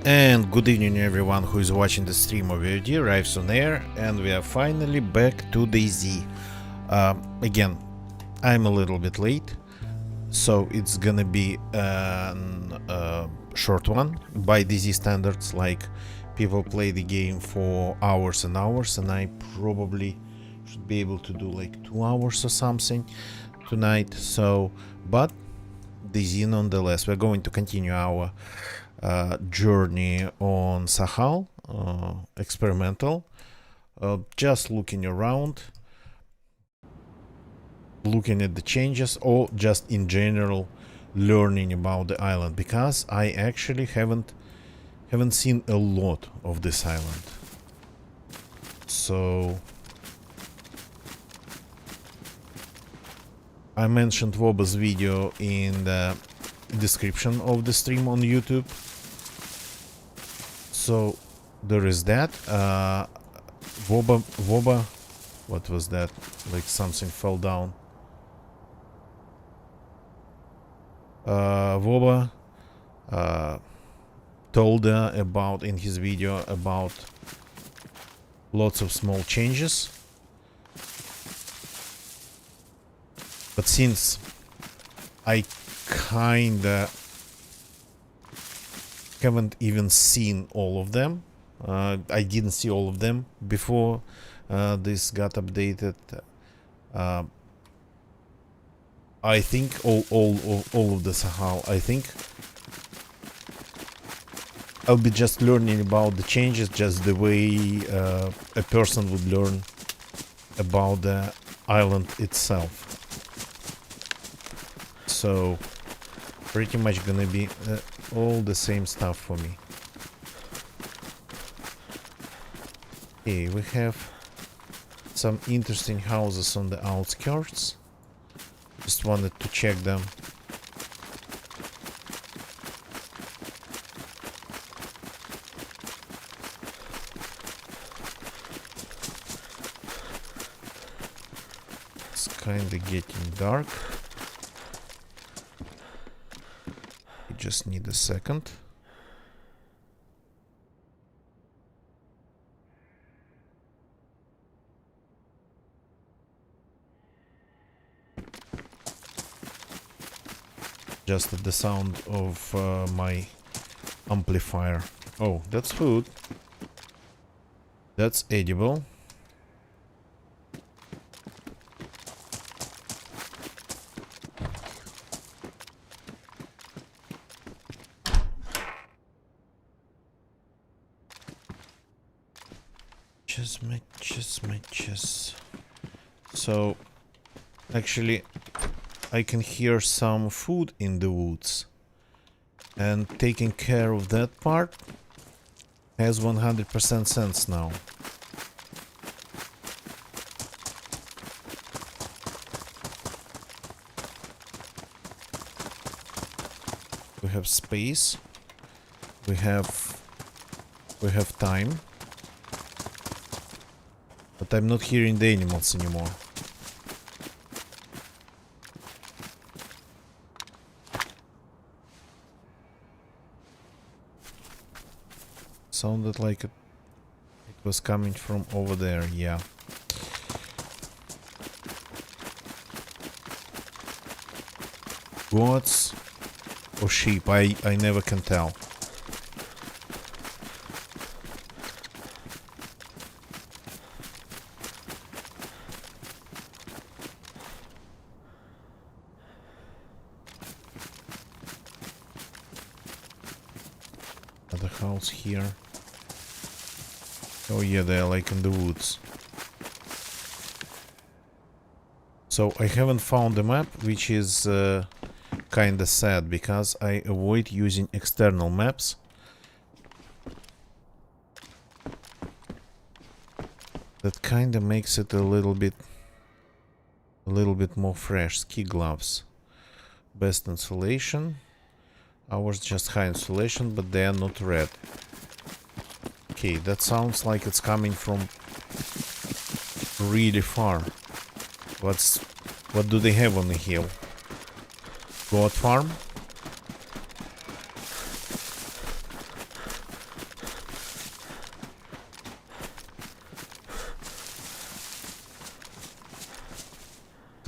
And good evening everyone who is watching the stream of VOD arrives on air, and we are finally back to DayZ. Again, I'm a little bit late, so it's gonna be a short one by DayZ standards. Like, people play the game for hours and hours, and I probably should be able to do like 2 hours or something tonight. So, but DayZ nonetheless. We're going to continue our journey on Sakhal, experimental, just looking around, looking at the changes, or just in general learning about the island, because I actually haven't seen a lot of this island. So I mentioned Woba's video in the description of the stream on YouTube. So there is that. Woba, what was that? Like something fell down. Woba told about in his video about lots of small changes. But since I kinda haven't even seen all of them, I didn't see all of them before this got updated. I think all of the Sakhal, I think I'll be just learning about the changes just the way a person would learn about the island itself. So pretty much gonna be all the same stuff for me. Okay, we have some interesting houses on the outskirts. Just wanted to check them. It's kinda getting dark. We just need a second. Just at the sound of my amplifier. Oh, that's food. That's edible. Matches. So, actually, I can hear some food in the woods, and taking care of that part has 100% sense now. We have space, we have time, but I'm not hearing the animals anymore. Sounded like it was coming from over there, yeah. Goats or sheep, I never can tell. Another house here. Oh yeah, they're like in the woods. So I haven't found the map, which is kinda sad, because I avoid using external maps. That kinda makes it a little bit more fresh. Ski gloves. Best insulation. Ours just high insulation, but they are not red. Okay, that sounds like it's coming from really far. What do they have on the hill? Goat farm?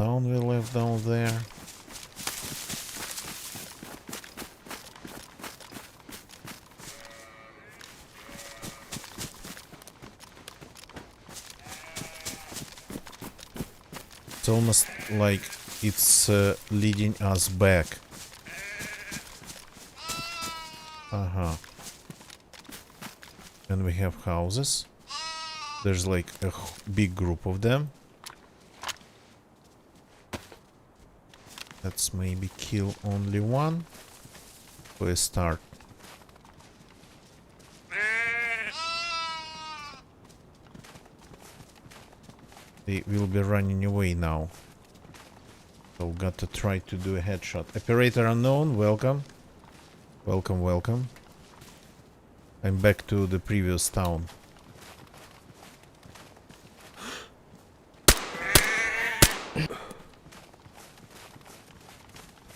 stone we left down there. It's almost like it's leading us back. And we have houses. There's like a big group of them. Let's maybe kill only one for a start. They will be running away now. So got to try to do a headshot. Operator unknown, welcome. Welcome, welcome. I'm back to the previous town.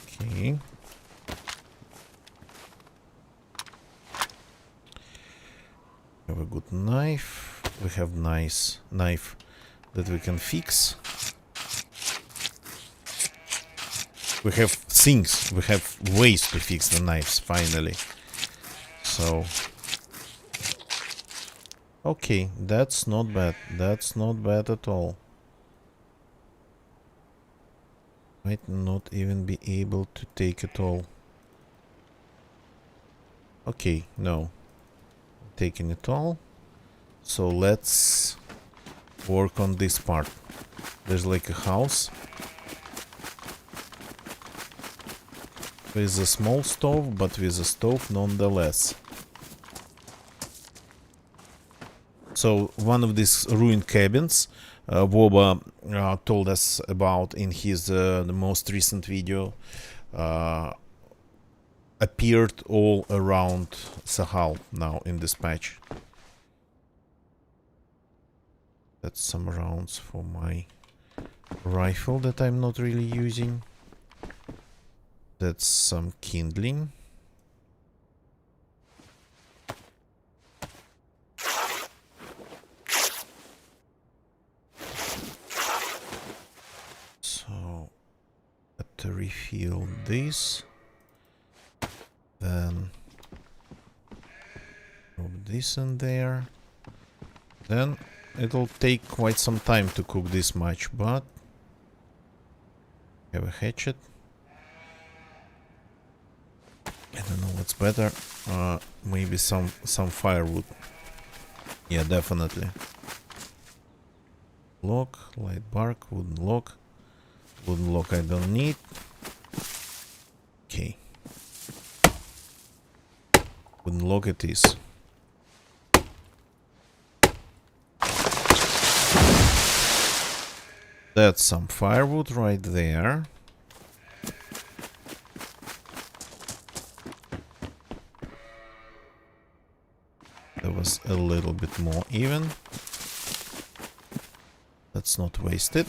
Okay. Have a good knife. We have nice knife that we can fix. We have things, we have ways to fix the knives finally. So okay, that's not bad. That's not bad at all. Might not even be able to take it all. Okay, no. Taking it all. So let's work on this part. There's like a house with a small stove, but with a stove nonetheless. So one of these ruined cabins Boba told us about in his the most recent video appeared all around Sakhal now in this patch. That's some rounds for my rifle that I'm not really using. That's some kindling. So, to refill this, then put this in there. Then it'll take quite some time to cook this much, but have a hatchet. I don't know what's better. Maybe some firewood. Yeah, definitely. Log, light bark, wooden log. Wooden log I don't need. Okay. Wooden log it is. That's some firewood right there. There was a little bit more even. Let's not waste it.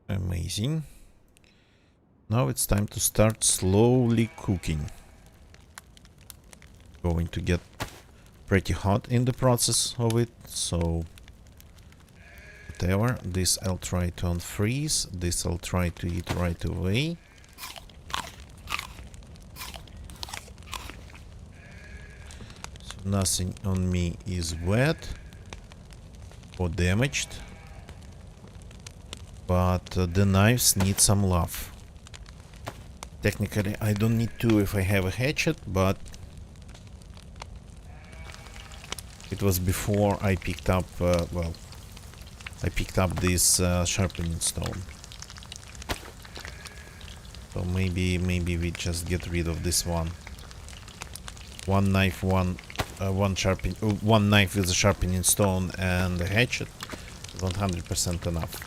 Amazing. Now it's time to start slowly cooking. Going to get pretty hot in the process of it, so whatever. This I'll try to unfreeze. This I'll try to eat right away. So nothing on me is wet or damaged. But the knives need some love. Technically, I don't need to if I have a hatchet, but it was before I picked up, well, I picked up this sharpening stone. So maybe we just get rid of this one. One knife, one knife with a sharpening stone and a hatchet is 100% enough.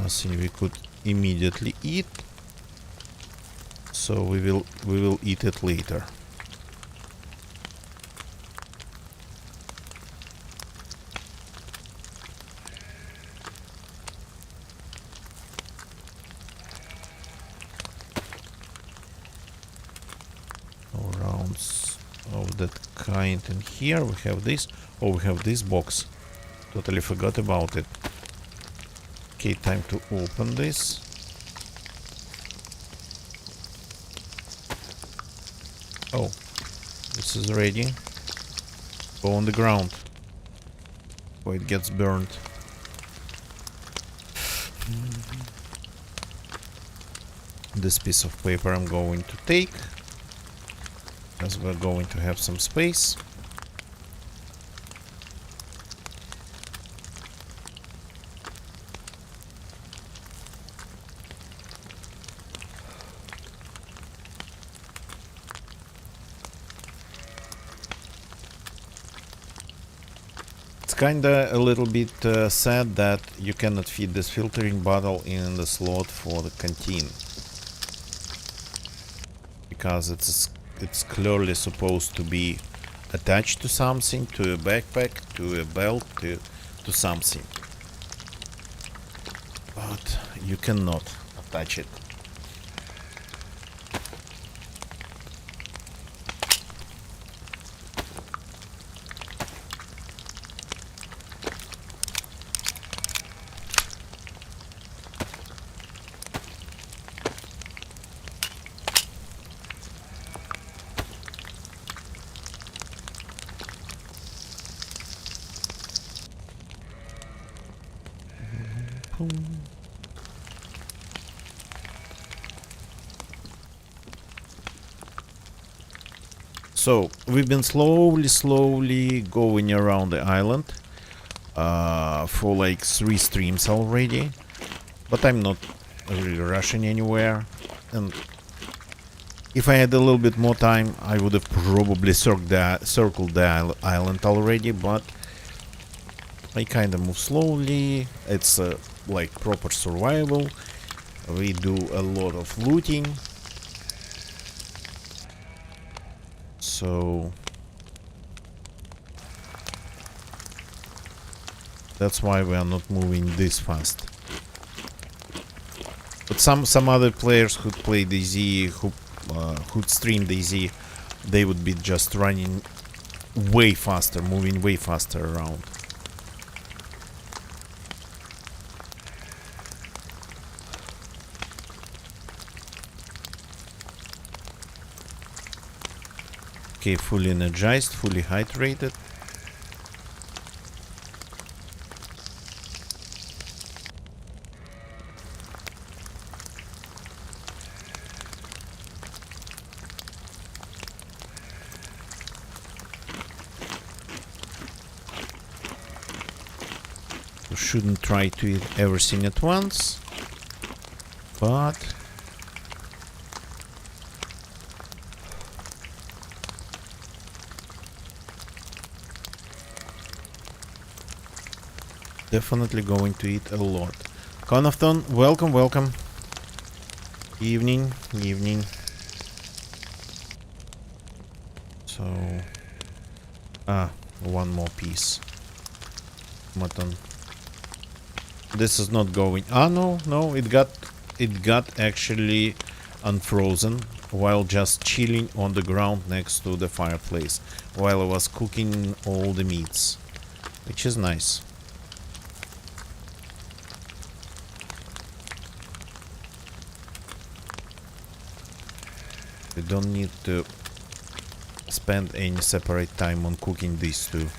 Nothing we could immediately eat, so we will eat it later. No rounds of that kind in here. We have this. Oh, we have this box. Totally forgot about it. Okay, time to open this. Oh, this is ready. Go on the ground. Oh, it gets burned. This piece of paper I'm going to take, as we're going to have some space. Kinda a little bit sad that you cannot feed this filtering bottle in the slot for the canteen, because it's clearly supposed to be attached to something, to a backpack, to a belt, to something, but you cannot attach it. So we've been slowly going around the island for like 3 streams already, but I'm not really rushing anywhere, and if I had a little bit more time I would have probably circled the island already, but I kinda move slowly. It's like proper survival. We do a lot of looting. So that's why we are not moving this fast. But some other players who play DayZ, who stream DayZ, they would be just running way faster, moving way faster around. Okay, fully energized, fully hydrated. You shouldn't try to eat everything at once, but definitely going to eat a lot. Conofton, welcome, welcome. Evening. So, one more piece. Mutton. This is not going. No, it got actually unfrozen while just chilling on the ground next to the fireplace while I was cooking all the meats, which is nice. We don't need to spend any separate time on cooking these two.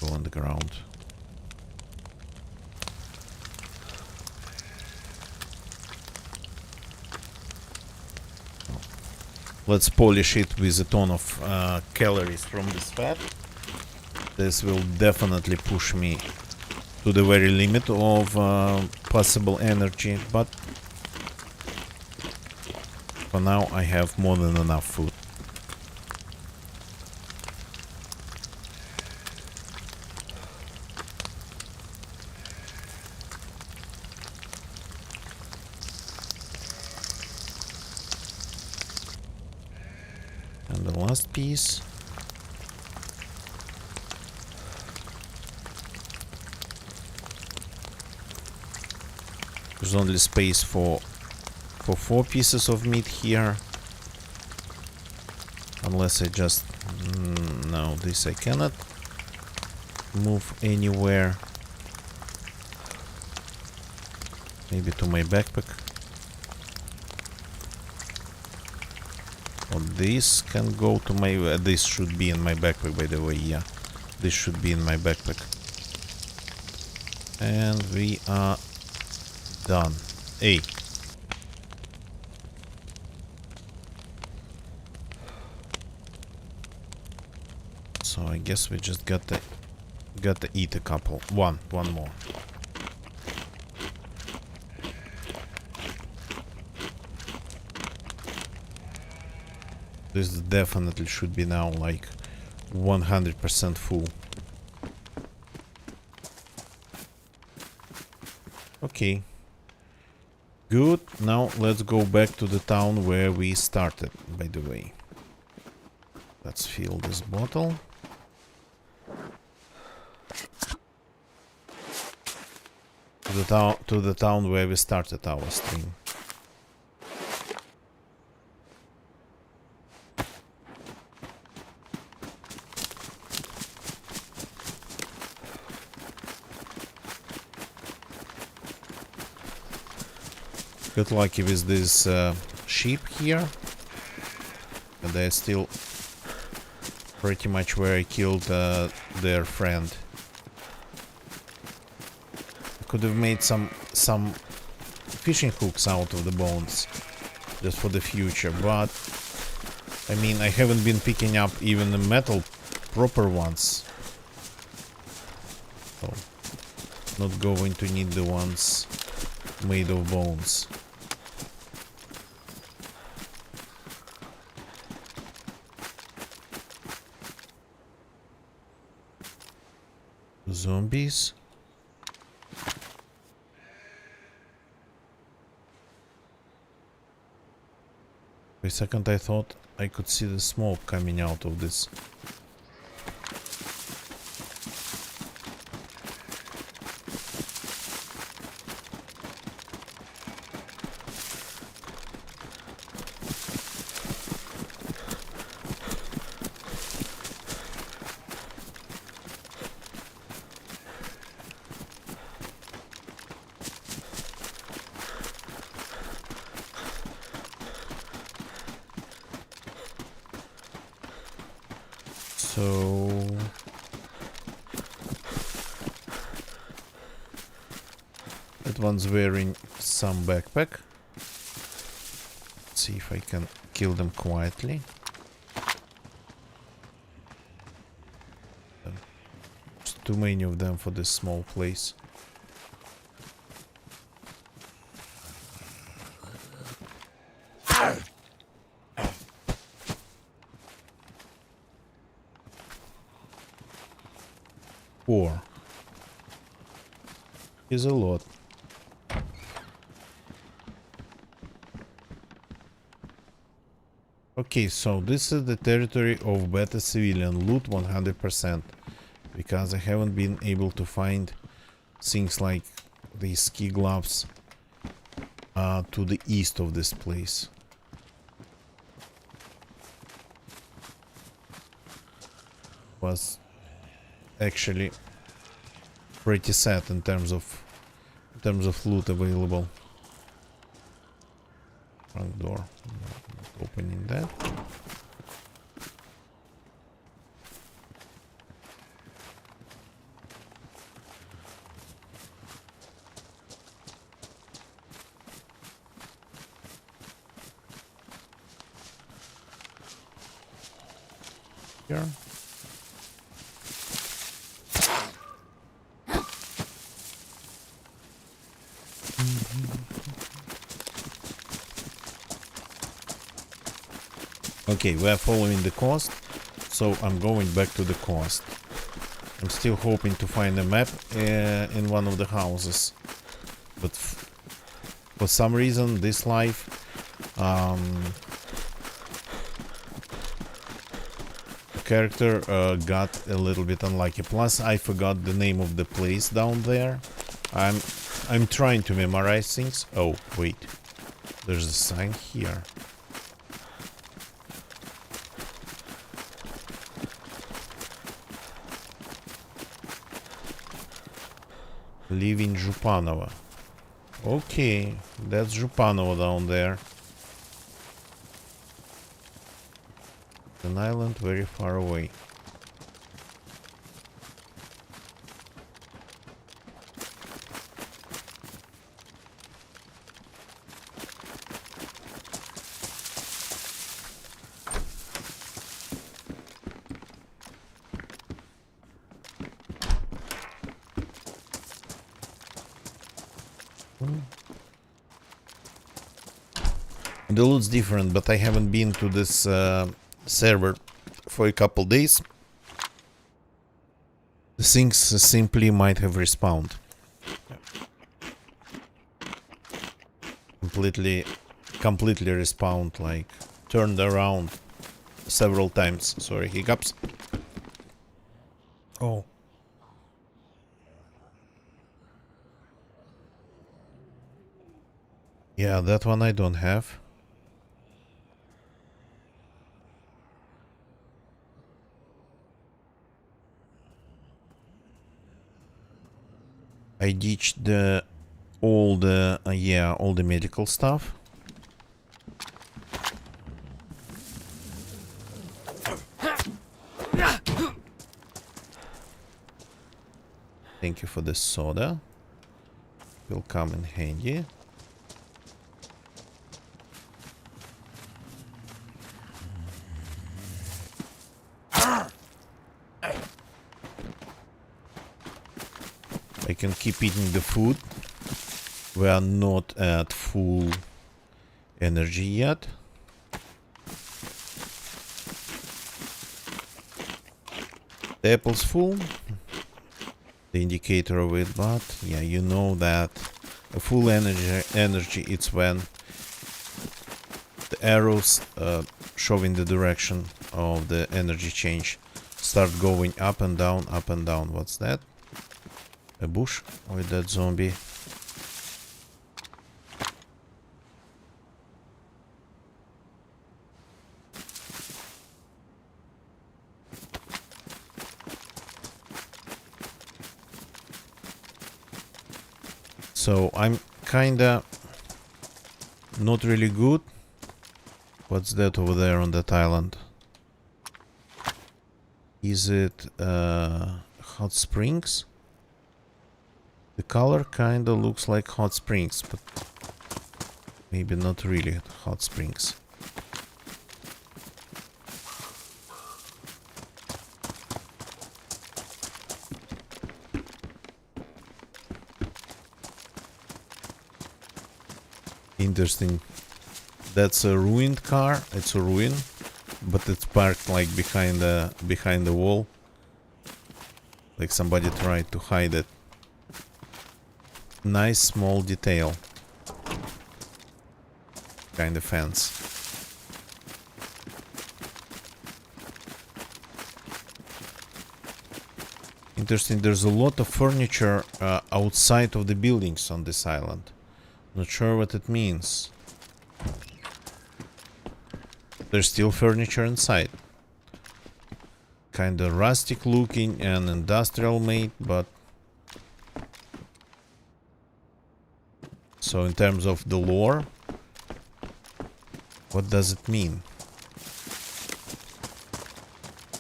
Go on the ground. Let's polish it with a ton of calories from this fat. This will definitely push me to the very limit of possible energy, but for now I have more than enough food. last piece. There's only space for 4 pieces of meat here. Unless I just... no, this I cannot move anywhere. Maybe to my backpack. Or this can go to my... this should be in my backpack, by the way, yeah. This should be in my backpack. And we are done. Hey. So I guess we just got to eat a couple. One more. This definitely should be now like 100% full. Okay. Good. Now let's go back to the town where we started, by the way. Let's fill this bottle. To the town where we started our stream. Got lucky with this sheep here. And they're still pretty much where I killed their friend. I could have made some fishing hooks out of the bones just for the future, but I mean I haven't been picking up even the metal proper ones. So not going to need the ones made of bones. Zombies. For a second I thought I could see the smoke coming out of this. So that one's wearing some backpack. Let's see if I can kill them quietly. There's too many of them for this small place. Four is a lot. Okay, so this is the territory of better civilian loot 100%, because I haven't been able to find things like these ski gloves to the east of this place. Was actually pretty sad in terms of loot available. Front door, not opening that. Here. Okay, we are following the coast, so I'm going back to the coast. I'm still hoping to find a map in one of the houses, but for some reason this life character got a little bit unlucky. Plus, I forgot the name of the place down there. I'm trying to memorize things. Oh, wait. There's a sign here. Live in Zhupanova. Okay, that's Zhupanova down there. An island very far away. The loot's different, but I haven't been to this server for a couple days. The things simply might have respawned. Completely respawned, like turned around several times. Sorry, hiccups. Oh. Yeah, that one I don't have. I ditched all the medical stuff. Thank you for the soda. Will come in handy. I can keep eating the food. We are not at full energy yet. The apple's full. The indicator of it, but yeah, you know that a full energy it's when the arrows showing the direction of the energy change start going up and down, up and down. What's that? A bush with that zombie. So I'm kinda not really good. What's that over there on that island? Is it hot springs? The color kinda looks like hot springs, but maybe not really hot springs. Interesting. That's a ruined car. It's a ruin, but it's parked like behind the wall. Like somebody tried to hide it. Nice small detail. Kind of fence. Interesting. There's a lot of furniture outside of the buildings on this island. Not sure what it means. There's still furniture inside. Kinda rustic looking and industrial made, but... So in terms of the lore, what does it mean?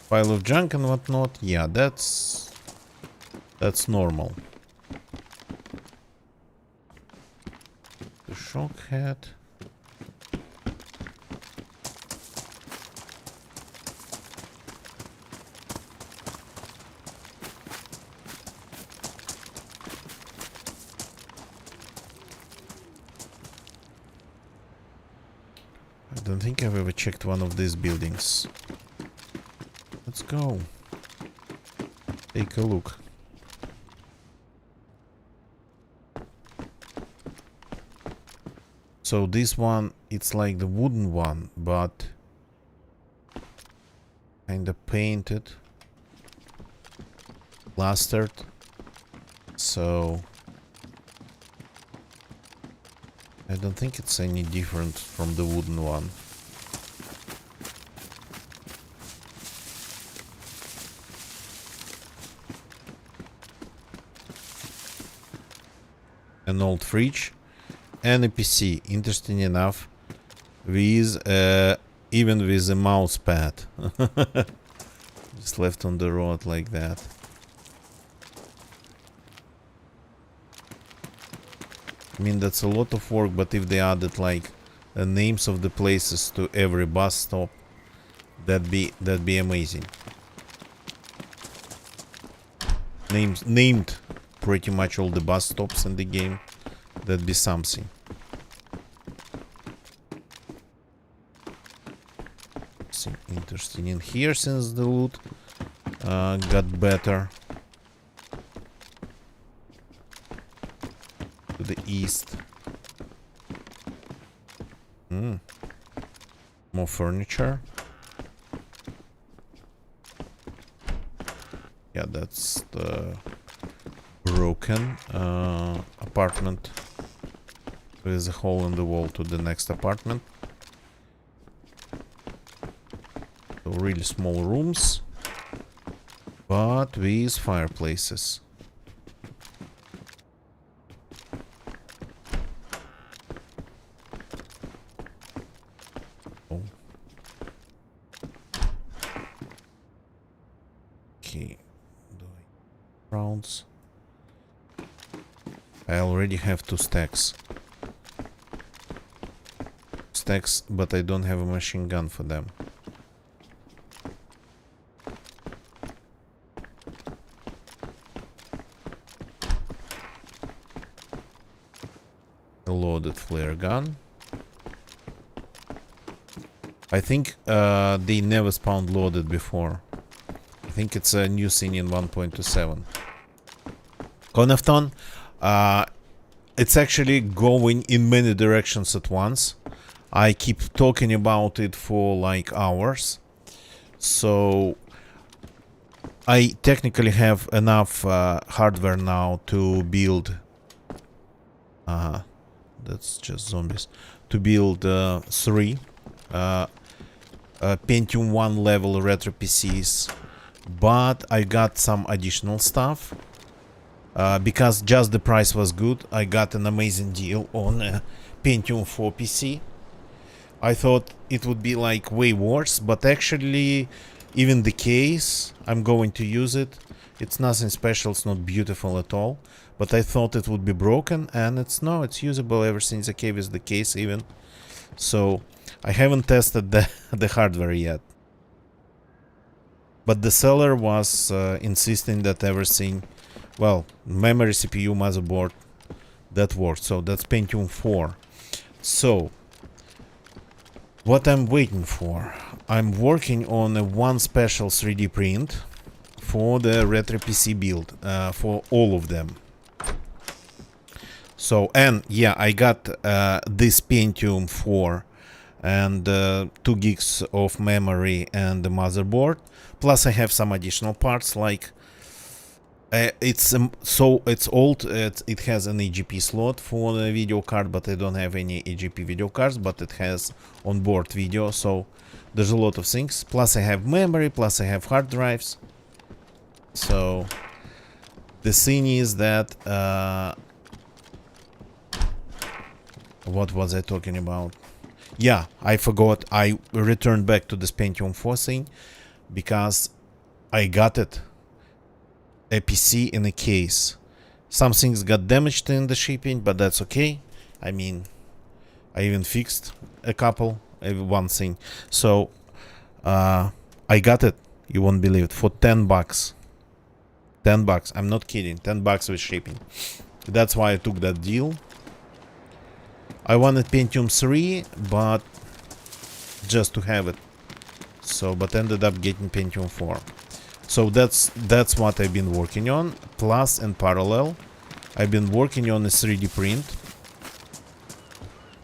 Pile of junk and whatnot? Yeah, that's normal. The shock head. I don't think I've ever checked one of these buildings. Let's go. Take a look. So this one, it's like the wooden one, but kind of painted, plastered, so I don't think it's any different from the wooden one. An old fridge and a PC, interesting enough, with even with a mouse pad. Just left on the road like that. I mean, that's a lot of work, but if they added like names of the places to every bus stop, that'd be amazing. Named pretty much all the bus stops in the game. That'd be something. Something interesting in here since the loot got better. To the east. More furniture. Yeah, that's the broken apartment. There's a hole in the wall to the next apartment. So really small rooms, but with fireplaces. Oh. Okay, rounds. I already have 2 stacks. But I don't have a machine gun for them. A loaded flare gun. I think they never spawned loaded before. I think it's a new thing in 1.27. Conefton, it's actually going in many directions at once. I keep talking about it for like hours. So I technically have enough hardware now to build that's just zombies, to build 3 Pentium 1 level retro PCs, but I got some additional stuff because just the price was good. I got an amazing deal on a Pentium 4 PC. I thought it would be like way worse, but actually, even the case, I'm going to use it. It's nothing special, it's not beautiful at all, but I thought it would be broken, and it's usable. Everything's okay with the case even. So I haven't tested the hardware yet, but the seller was insisting that everything, well, memory, CPU, motherboard, that worked. So that's Pentium 4. So what I'm waiting for, I'm working on one special 3D print for the retro PC build, for all of them. So, and yeah, I got this Pentium 4 and 2 gigs of memory and the motherboard. Plus I have some additional parts like it's old. It has an EGP slot for the video card, but I don't have any EGP video cards, but it has onboard video, so there's a lot of things. Plus I have memory, plus I have hard drives. So the thing is that what was I talking about? Yeah, I forgot. I returned back to this Pentium 4 thing because I got it. A PC in a case. Some things got damaged in the shipping, but that's okay. I mean, I even fixed a couple, one thing. So I got it, you won't believe it, for 10 bucks. 10 bucks, I'm not kidding, 10 bucks with shipping. That's why I took that deal. I wanted Pentium 3, but just to have it. So, but ended up getting Pentium 4. So that's what I've been working on. Plus, in parallel, I've been working on a 3D print.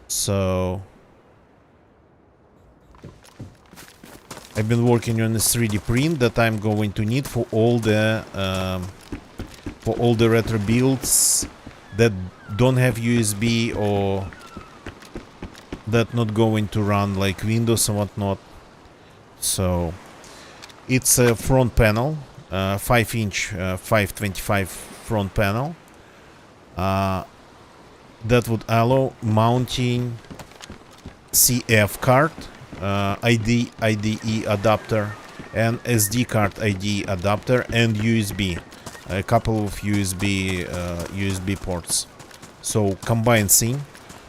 So I've been working on a 3D print that I'm going to need for all the retro builds that don't have USB or that not going to run like Windows and whatnot. So it's a front panel, 5-inch 525 front panel that would allow mounting CF card, IDE adapter, and SD card IDE adapter, and USB, a couple of USB ports. So combined thing.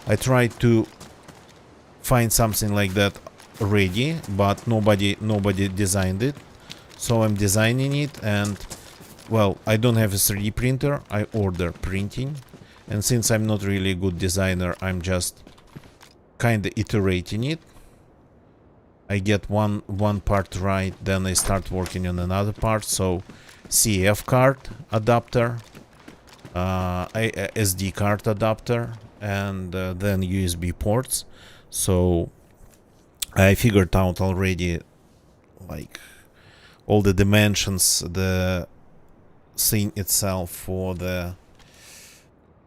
I tried to find something like that ready, but nobody designed it. So I'm designing it, and well, I don't have a 3D printer. I order printing, and since I'm not really a good designer, I'm just kind of iterating it. I get one part right, then I start working on another part. So CF card adapter, SD card adapter, and then USB ports. So I figured out already like all the dimensions, the thing itself for the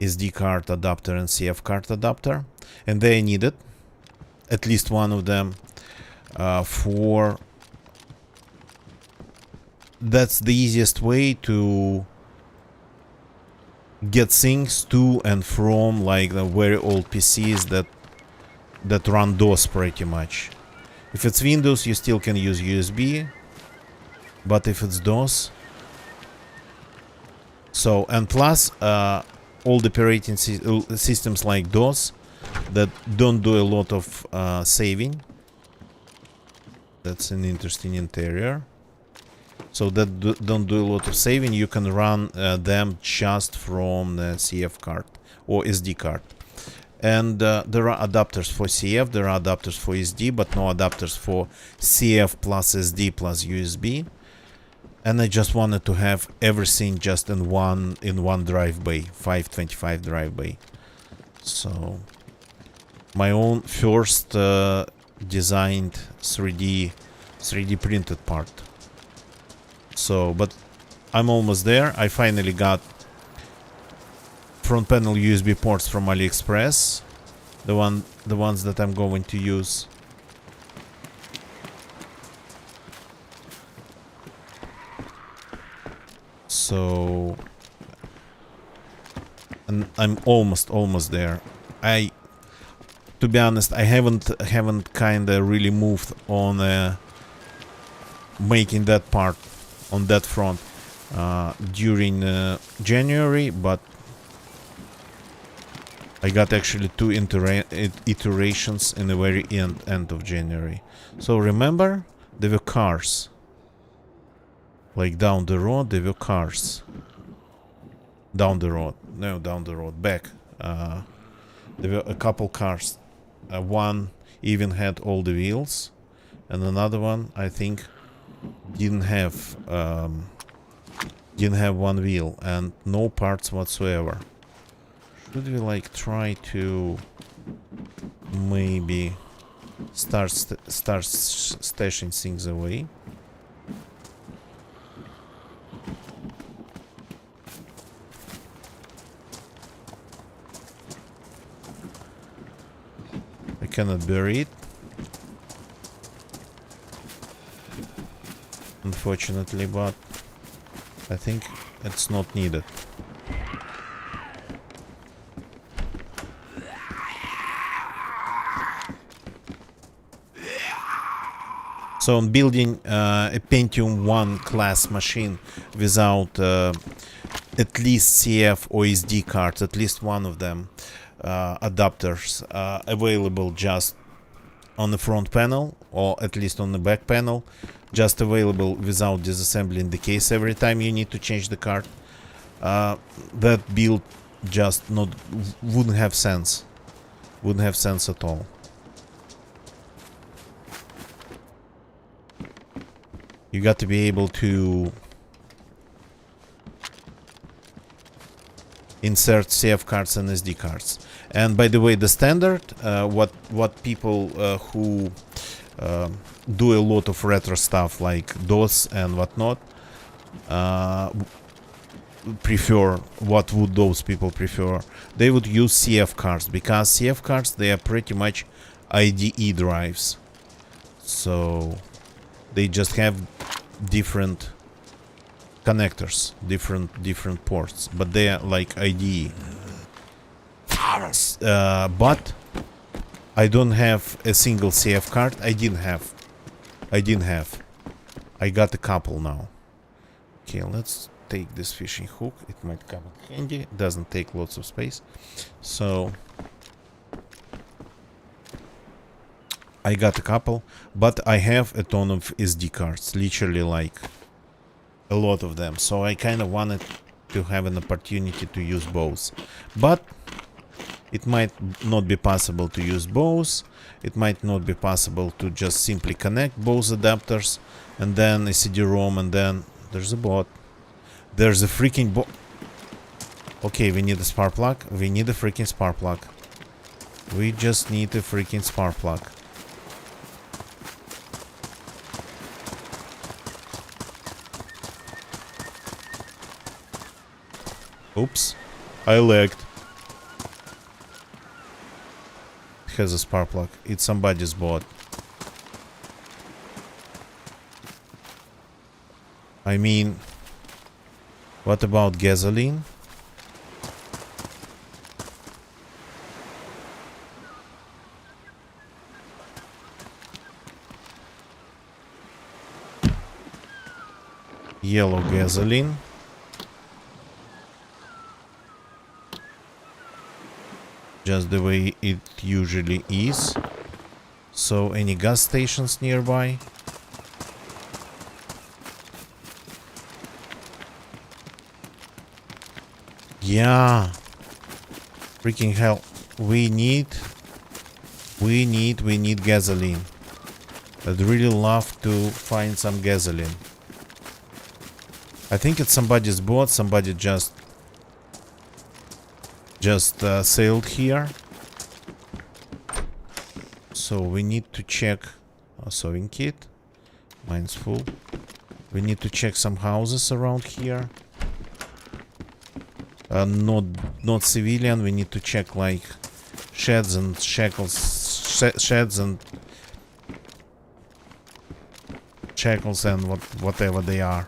SD card adapter and CF card adapter, and they needed at least one of them for that's the easiest way to get things to and from like the very old PCs that run DOS pretty much. If it's Windows, you still can use USB, but if it's DOS, so, and plus all the operating systems like DOS that don't do a lot of saving. That's an interesting interior. So that don't do a lot of saving. You can run them just from the CF card or SD card. And there are adapters for CF, there are adapters for SD, but no adapters for CF plus SD plus USB. And I just wanted to have everything just in one drive bay, 525 drive bay. So my own first designed 3D printed part. So, but I'm almost there. I finally got front panel USB ports from AliExpress, the ones that I'm going to use. So, and I'm almost there. To be honest, I haven't kind of really moved on making that part on that front during January, but I got actually 2 iterations in the very end of January. So remember, there were cars. Like down the road, there were cars. Down the road. No, down the road. Back. There were a couple cars. One even had all the wheels. And another one, I think, didn't have one wheel and no parts whatsoever. Should we like try to maybe start stashing things away? I cannot bury it, unfortunately, but I think it's not needed. So I'm building a Pentium 1 class machine without at least CF or SD cards, at least one of them, adapters available just on the front panel or at least on the back panel, just available without disassembling the case every time you need to change the card. That build just wouldn't have sense at all. You got to be able to insert CF cards and SD cards. And by the way, the standard, what people who do a lot of retro stuff like DOS and whatnot, prefer, what would those people prefer? They would use CF cards, because CF cards, they are pretty much IDE drives, so they just have different connectors, different ports, but they are like IDE. But I don't have a single CF card. I didn't have. I got a couple now. Okay, let's take this fishing hook. It might come in handy. It doesn't take lots of space. So I got a couple, but I have a ton of SD cards, literally like a lot of them. So I kind of wanted to have an opportunity to use both. But it might not be possible to use both. It might not be possible to just simply connect both adapters and then a CD-ROM, and then there's a bot. There's a freaking bot. Okay, we need a spark plug. We need a freaking spark plug. We just need a freaking spark plug. Oops, I lagged. It has a spark plug. It's somebody's bot. I mean, what about gasoline? Yellow gasoline. Just the way it usually is. So, any gas stations nearby? Yeah. Freaking hell. We need gasoline. I'd really love to find some gasoline. I think it's somebody's boat. Somebody just sailed here. So we need to check a sewing kit. Mine's full. We need to check some houses around here. Not civilian. We need to check like sheds and sheds and shackles and whatever they are.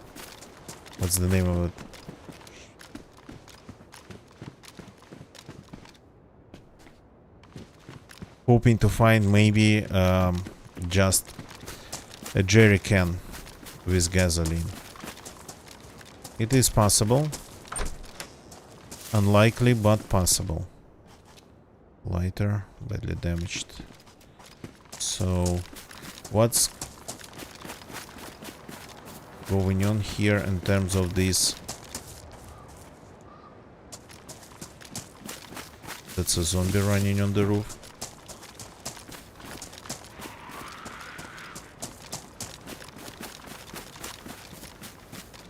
What's the name of it? Hoping to find maybe just a jerry can with gasoline. It is possible. Unlikely, but possible. Lighter, badly damaged. So, what's going on here in terms of this? That's a zombie running on the roof.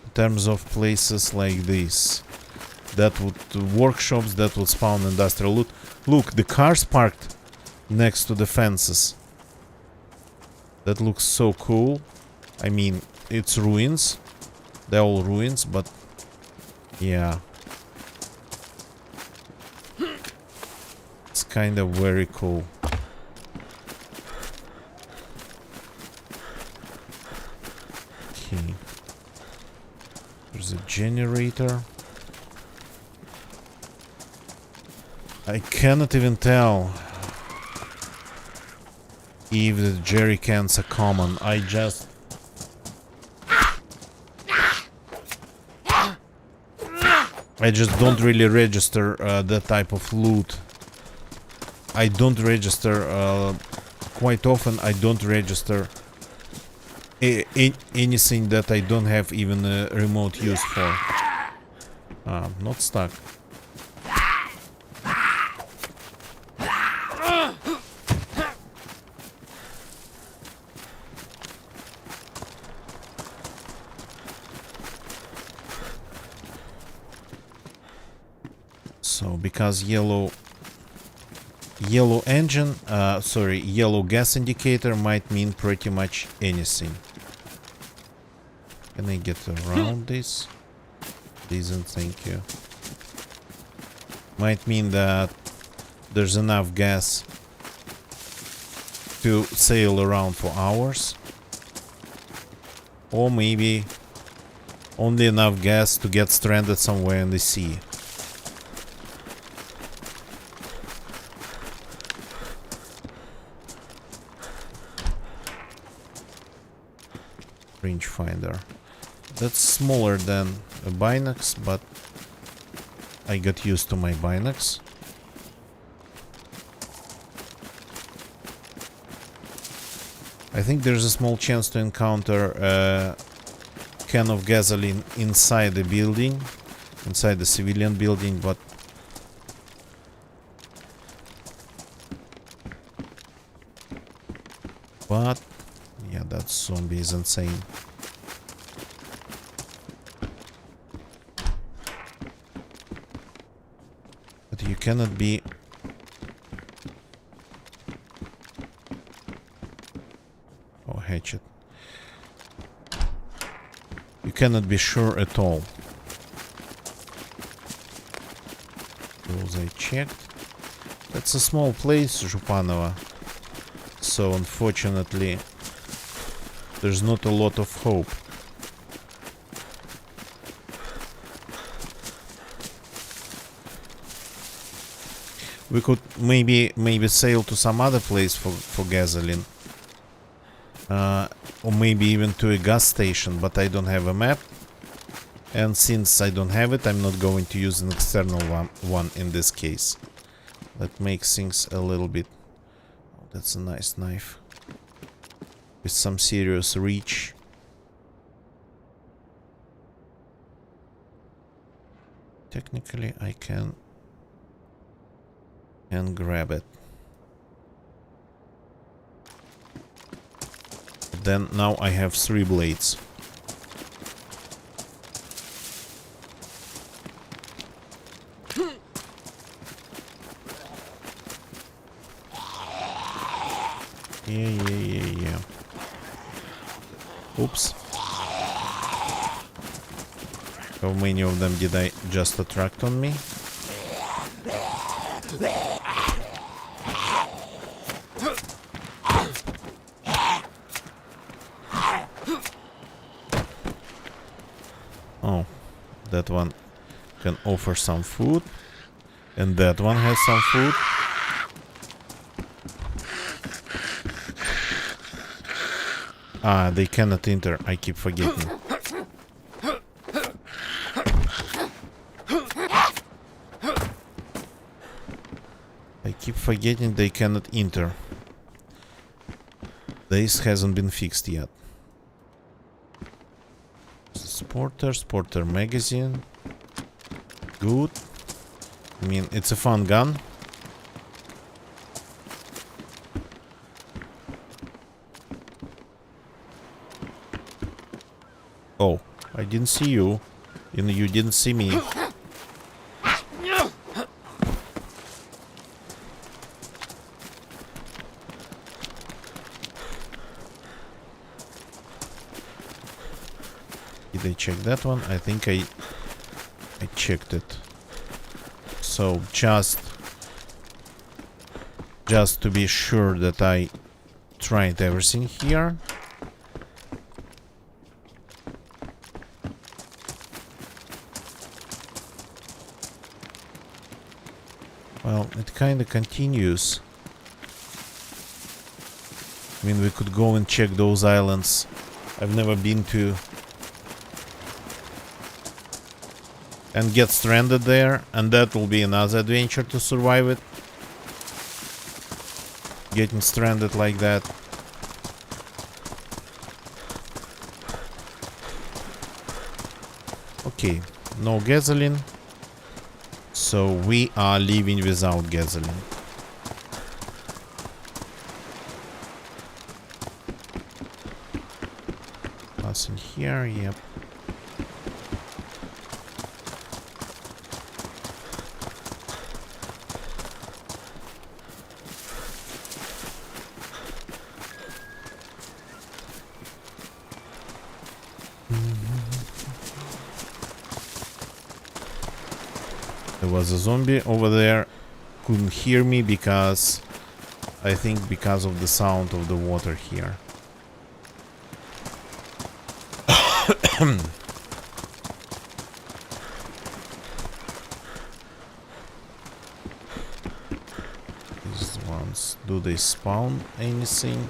In terms of places like this, that would workshops that would spawn industrial loot. Look, the cars parked next to the fences. That looks so cool. I mean, it's ruins. They're all ruins, but yeah, it's kind of very cool. Okay, there's a generator. I cannot even tell if the jerry cans are common. I just don't really register that type of loot. I don't register quite often. I don't register anything that I don't have even a remote use for. Not stuck. So, because yellow Yellow engine, sorry, yellow gas indicator might mean pretty much anything. Can I get around this? Isn't, thank you. Might mean that there's enough gas to sail around for hours. Or maybe only enough gas to get stranded somewhere in the sea. Rangefinder. That's smaller than a binocs, but I got used to my binocs. I think there's a small chance to encounter a can of gasoline inside the building, inside the civilian building, but yeah, that zombie is insane. But you cannot be... Oh, hatchet. You cannot be sure at all. Those I checked. That's a small place, Zhupanova. So unfortunately, there's not a lot of hope. We could maybe sail to some other place for gasoline. Or maybe even to a gas station, but I don't have a map. And since I don't have it, I'm not going to use an external one in this case. That makes things a little bit... Oh, that's a nice knife. With some serious reach. Technically, I can grab it. Then now I have 3 blades. Yeah. Oops. How many of them did I just attract on me? Oh, that one can offer some food. And that one has some food. Ah, they cannot enter. I keep forgetting. I keep forgetting they cannot enter. This hasn't been fixed yet. Sporter magazine. Good. I mean, it's a fun gun. Oh, I didn't see you. And you didn't see me. Did I check that one? I think I checked it. So just to be sure that I tried everything here. Well, it kind of continues. I mean, we could go and check those islands I've never been to. And get stranded there, and that will be another adventure to survive it. Getting stranded like that. Okay, no gasoline. So we are leaving without gasoline. Nothing here, yep. There was a zombie over there. Couldn't hear me because... I think because of the sound of the water here. These ones, do they spawn anything?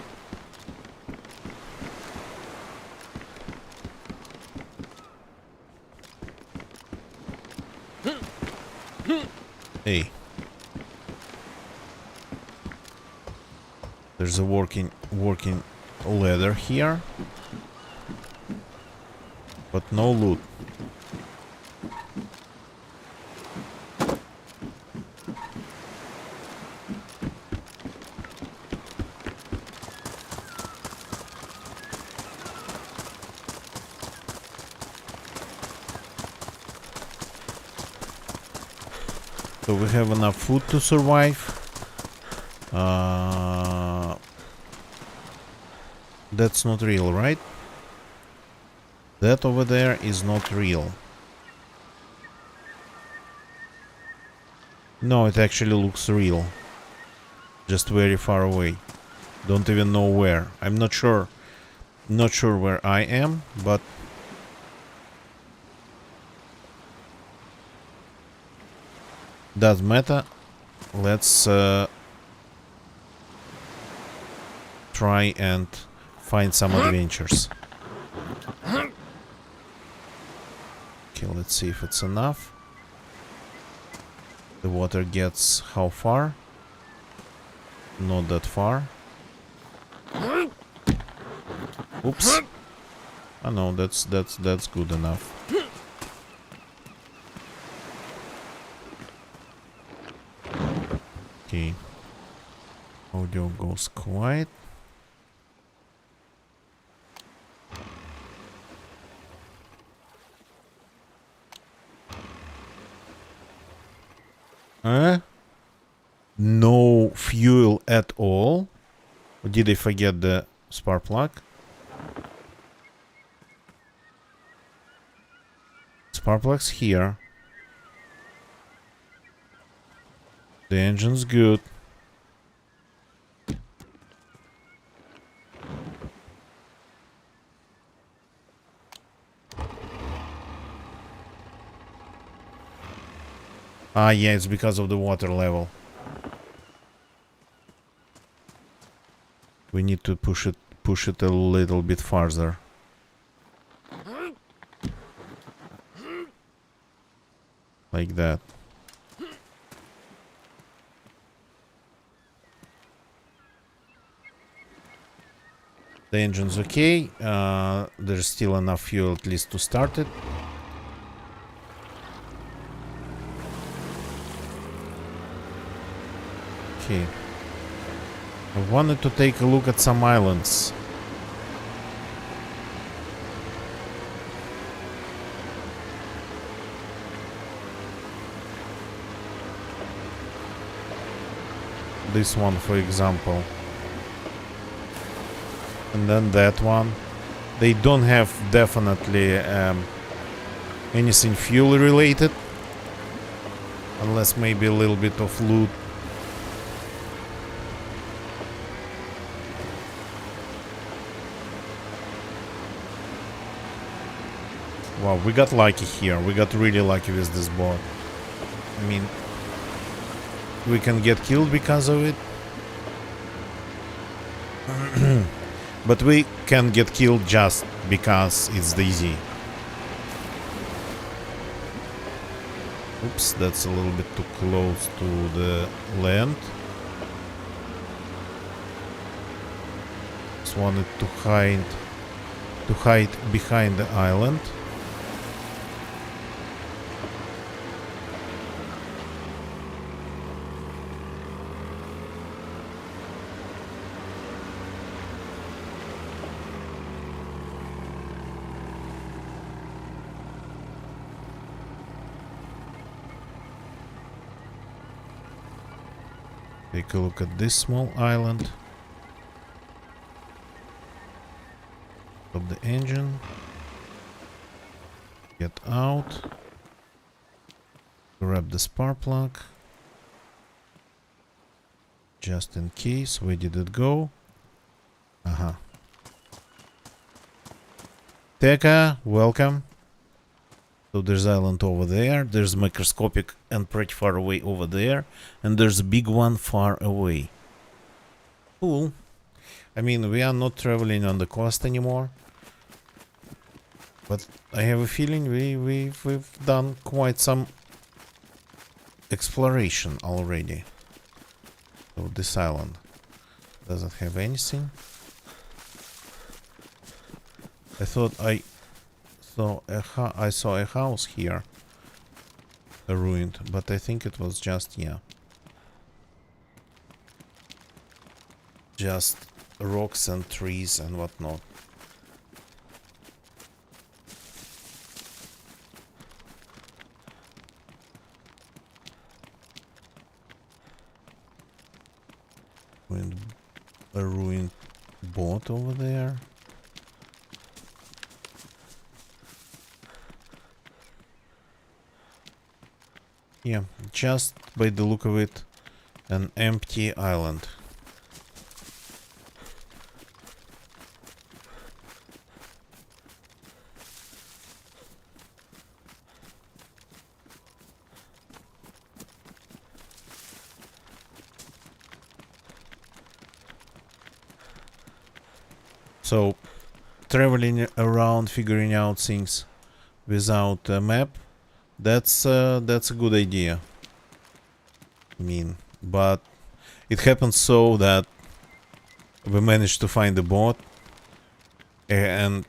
Hey. There's a working ladder here. But no loot. So we have enough food to survive. That's not real, right? That over there is not real. No, it actually looks real. Just very far away. Don't even know where. I'm not sure. Not sure where I am, but... doesn't matter. Let's try and find some adventures. Okay, let's see if it's enough. The water gets how far? Not that far. Oops. Oh no, that's good enough. Okay. Audio goes quiet. No fuel at all. Or did I forget the spark plug? Spark plug's here. The engine's good. Ah, yeah, it's because of the water level. We need to push it a little bit farther. Like that. The engine's okay. There's still enough fuel at least to start it. Okay. I wanted to take a look at some islands. This one, for example. And then that one. They don't have definitely anything fuel related. Unless maybe a little bit of loot. Wow, we got lucky here. We got really lucky with this boat. I mean, we can get killed because of it. But we can get killed just because it's easy. Oops, that's a little bit too close to the land. Just wanted to hide behind the island. Take a look at this small island. Stop the engine. Get out. Grab the spark plug. Just in case. Where did it go? Tekka, welcome. So there's island over there. There's microscopic and pretty far away over there. And there's a big one far away. Cool. I mean, we are not traveling on the coast anymore. But I have a feeling we've done quite some exploration already. So this island doesn't have anything. I thought I saw a house here, ruined, but I think it was just, yeah, just rocks and trees and whatnot. And a ruined boat over there. Yeah, just by the look of it, an empty island. So, traveling around, figuring out things without a map, that's a good idea. I mean, but it happens so that we managed to find the boat and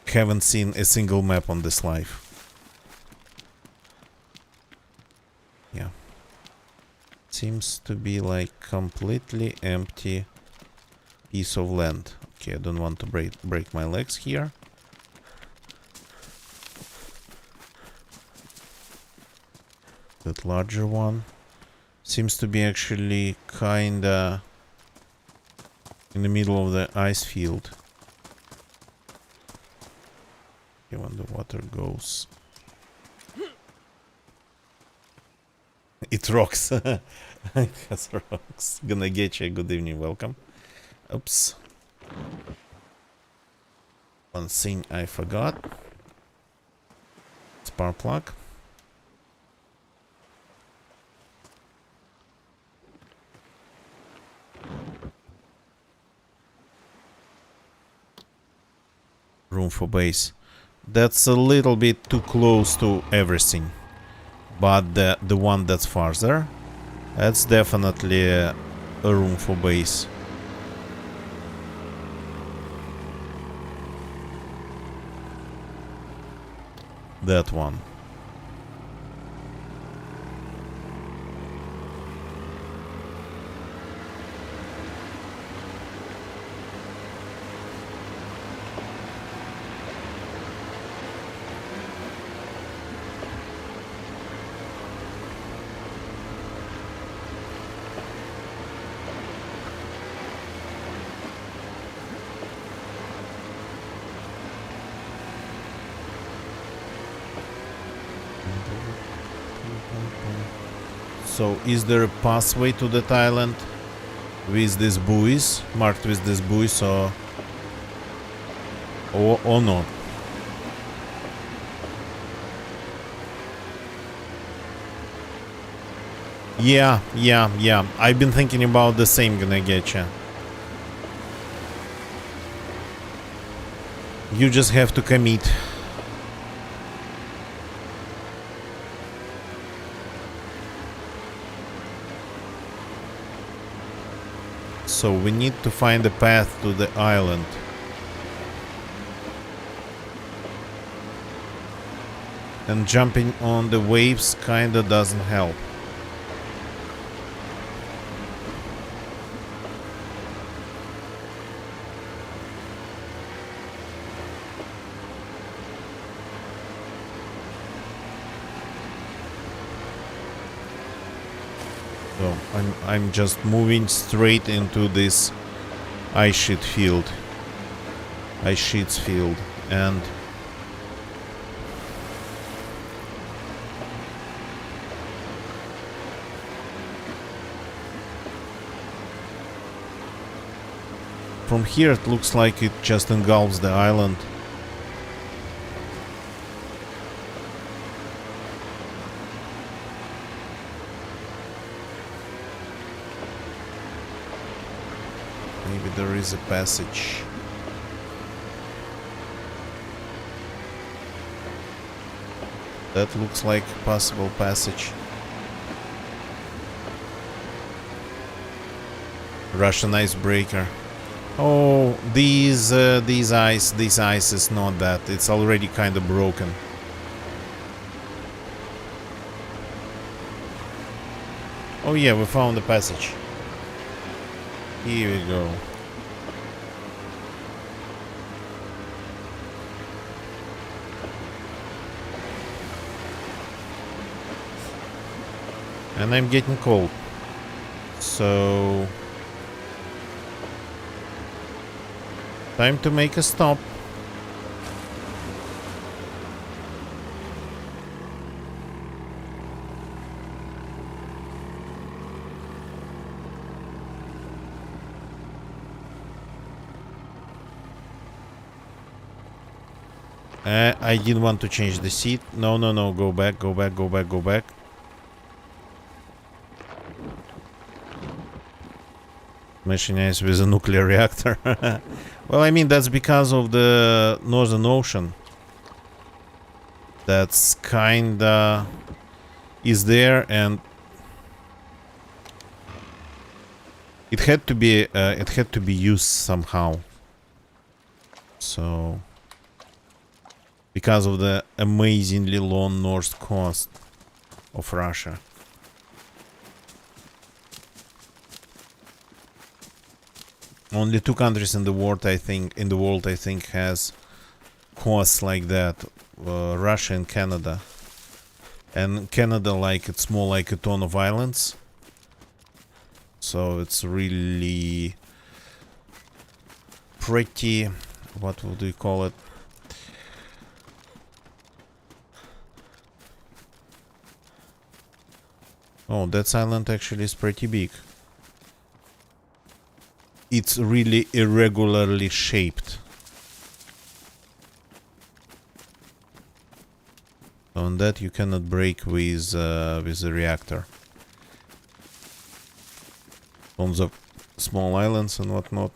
haven't seen a single map on this life. Yeah. Seems to be like completely empty piece of land. Okay, I don't want to break my legs here. That larger one seems to be actually kinda in the middle of the ice field. Okay, when the water goes, it rocks. It has rocks. Gonna get you. Good evening, welcome. Oops. One thing I forgot. Spark plug. Room for base. That's a little bit too close to everything. But the one that's farther, that's definitely a room for base. That one. So, is there a pathway to that island with these buoys, marked with these buoys, or not? Yeah. I've been thinking about the same, gonna getcha. You just have to commit. So we need to find a path to the island. And jumping on the waves kinda doesn't help. So I'm just moving straight into this ice sheets field, and From here it looks like it just engulfs the island. Maybe there is a passage. That looks like a possible passage. Russian icebreaker. Oh, this ice is not that. It's already kind of broken. Oh yeah, we found the passage. Here we go. And I'm getting cold. So time to make a stop. I didn't want to change the seat. No, no, no. Go back, go back, go back, go back. Smashing ice with a nuclear reactor. Well, I mean, that's because of the Northern Ocean. That's kinda is there, and it had to be used somehow. So because of the amazingly long north coast of Russia. Only 2 countries in the world, I think, has coasts like that. Russia and Canada. And Canada, like, it's more like a ton of islands. So it's really pretty, what would you call it? Oh, that island actually is pretty big. It's really irregularly shaped. On that you cannot break with the reactor. Tons of small islands and whatnot.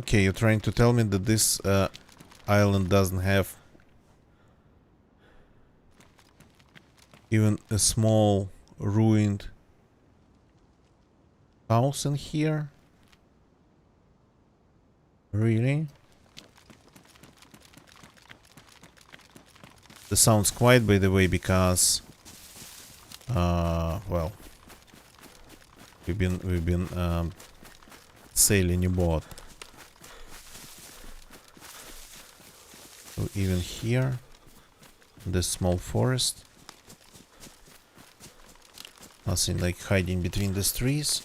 Okay, you're trying to tell me that this island doesn't have even a small ruined house in here? Really? This sounds quiet, by the way, because well, we've been sailing a boat. So even here, this small forest, nothing like hiding between these trees.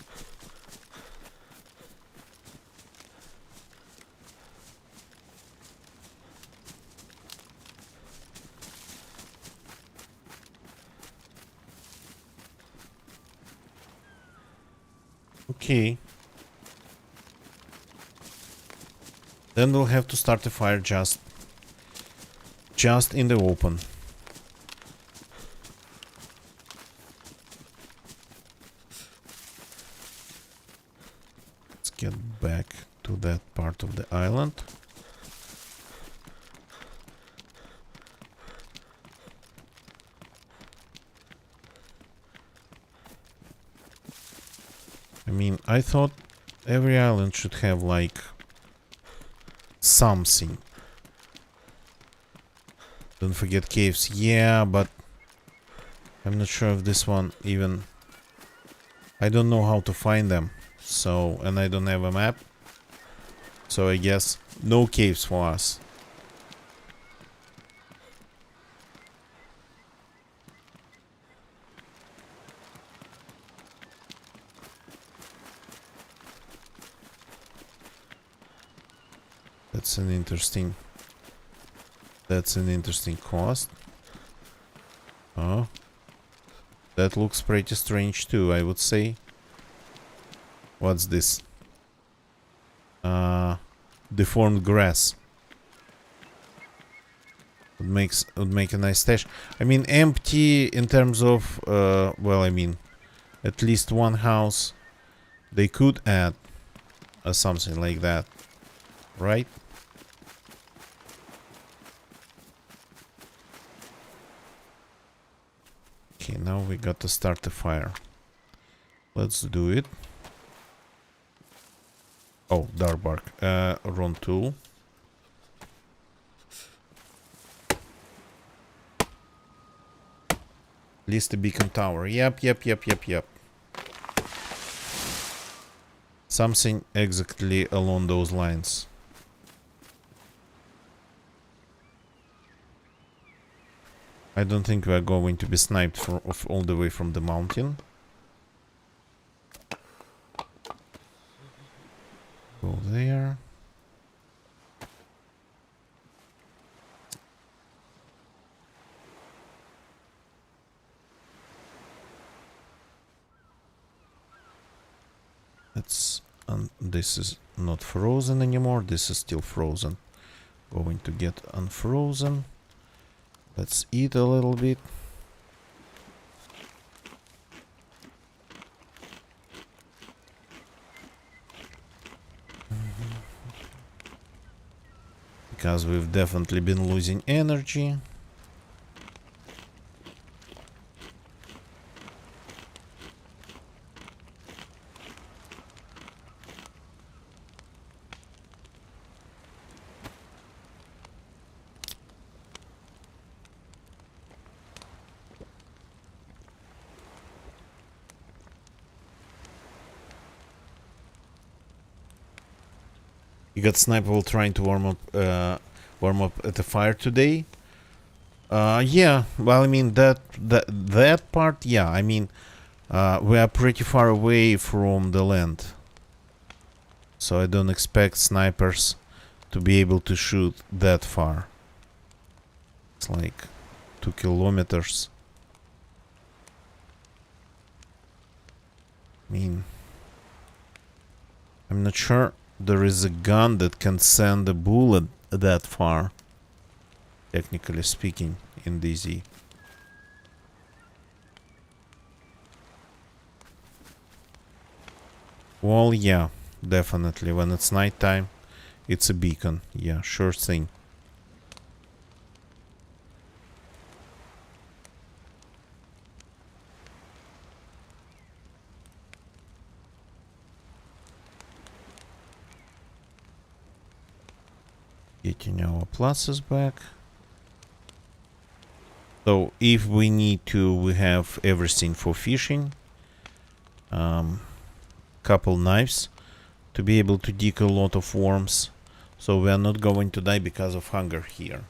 Okay. Then we'll have to start a fire just in the open. Let's get back to that part of the island. I mean, I thought every island should have like something. Don't forget caves. Yeah, but I'm not sure if this one even... I don't know how to find them. So, and I don't have a map. So I guess no caves for us. That's an interesting cost. Oh, that looks pretty strange too, I would say. What's this? deformed grass. Would make a nice stash. I mean, empty in terms of well, I mean, at least one house they could add something like that, right? Okay, now we got to start the fire. Let's do it. Oh, dark bark. Run tool. List the beacon tower. Yep. Something exactly along those lines. I don't think we are going to be sniped all the way from the mountain. Go there. This is not frozen anymore. This is still frozen. Going to get unfrozen. Let's eat a little bit. Because we've definitely been losing energy. You got sniper while trying to warm up at the fire today. Yeah. Well, I mean that part. Yeah. I mean, we are pretty far away from the land, so I don't expect snipers to be able to shoot that far. It's like 2 kilometers. I mean, I'm not sure there is a gun that can send a bullet that far, technically speaking, in DZ. Well, yeah, definitely. When it's nighttime, it's a beacon. Yeah, sure thing. Getting our pluses back. So if we need to, we have everything for fishing. Couple knives to be able to dig a lot of worms. So we are not going to die because of hunger here.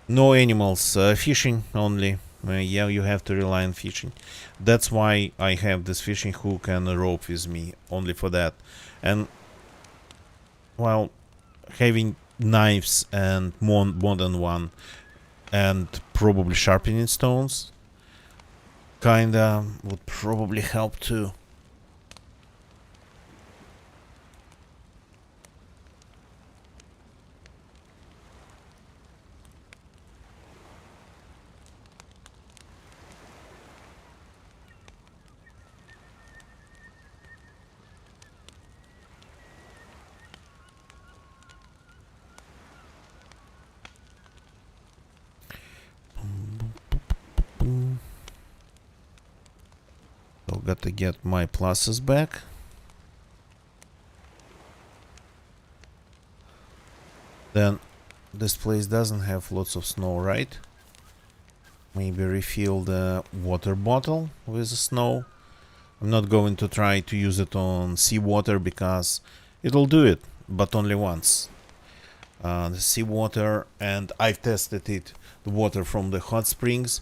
No animals, fishing only. Yeah, you have to rely on fishing. That's why I have this fishing hook and a rope with me, only for that. And, well, having knives and more than one, and probably sharpening stones, kinda would probably help too. So got to get my pluses back. Then this place doesn't have lots of snow, right? Maybe refill the water bottle with snow. I'm not going to try to use it on seawater because it'll do it, but only once. The seawater, and I've tested it, the water from the hot springs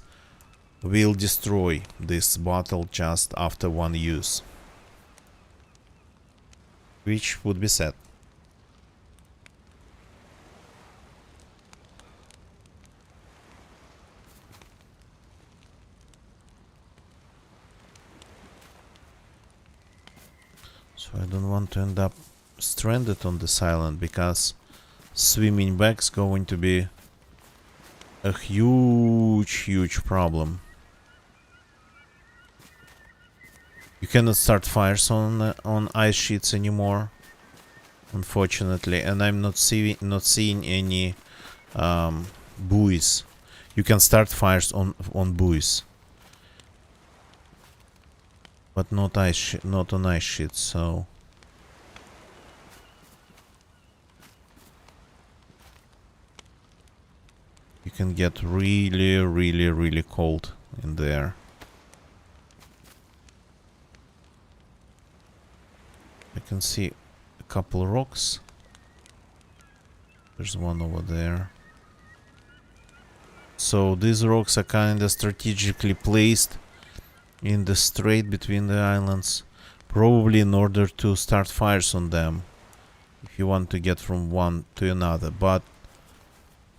will destroy this bottle just after one use, which would be sad. So I don't want to end up stranded on this island, because swimming back's going to be a huge problem. You cannot start fires on ice sheets anymore, unfortunately, and I'm not seeing any buoys. You can start fires on buoys, but not on ice sheets. So you can get really cold in there. I can see a couple rocks. There's one over there. So these rocks are kinda strategically placed in the strait between the islands, probably in order to start fires on them, if you want to get from one to another. But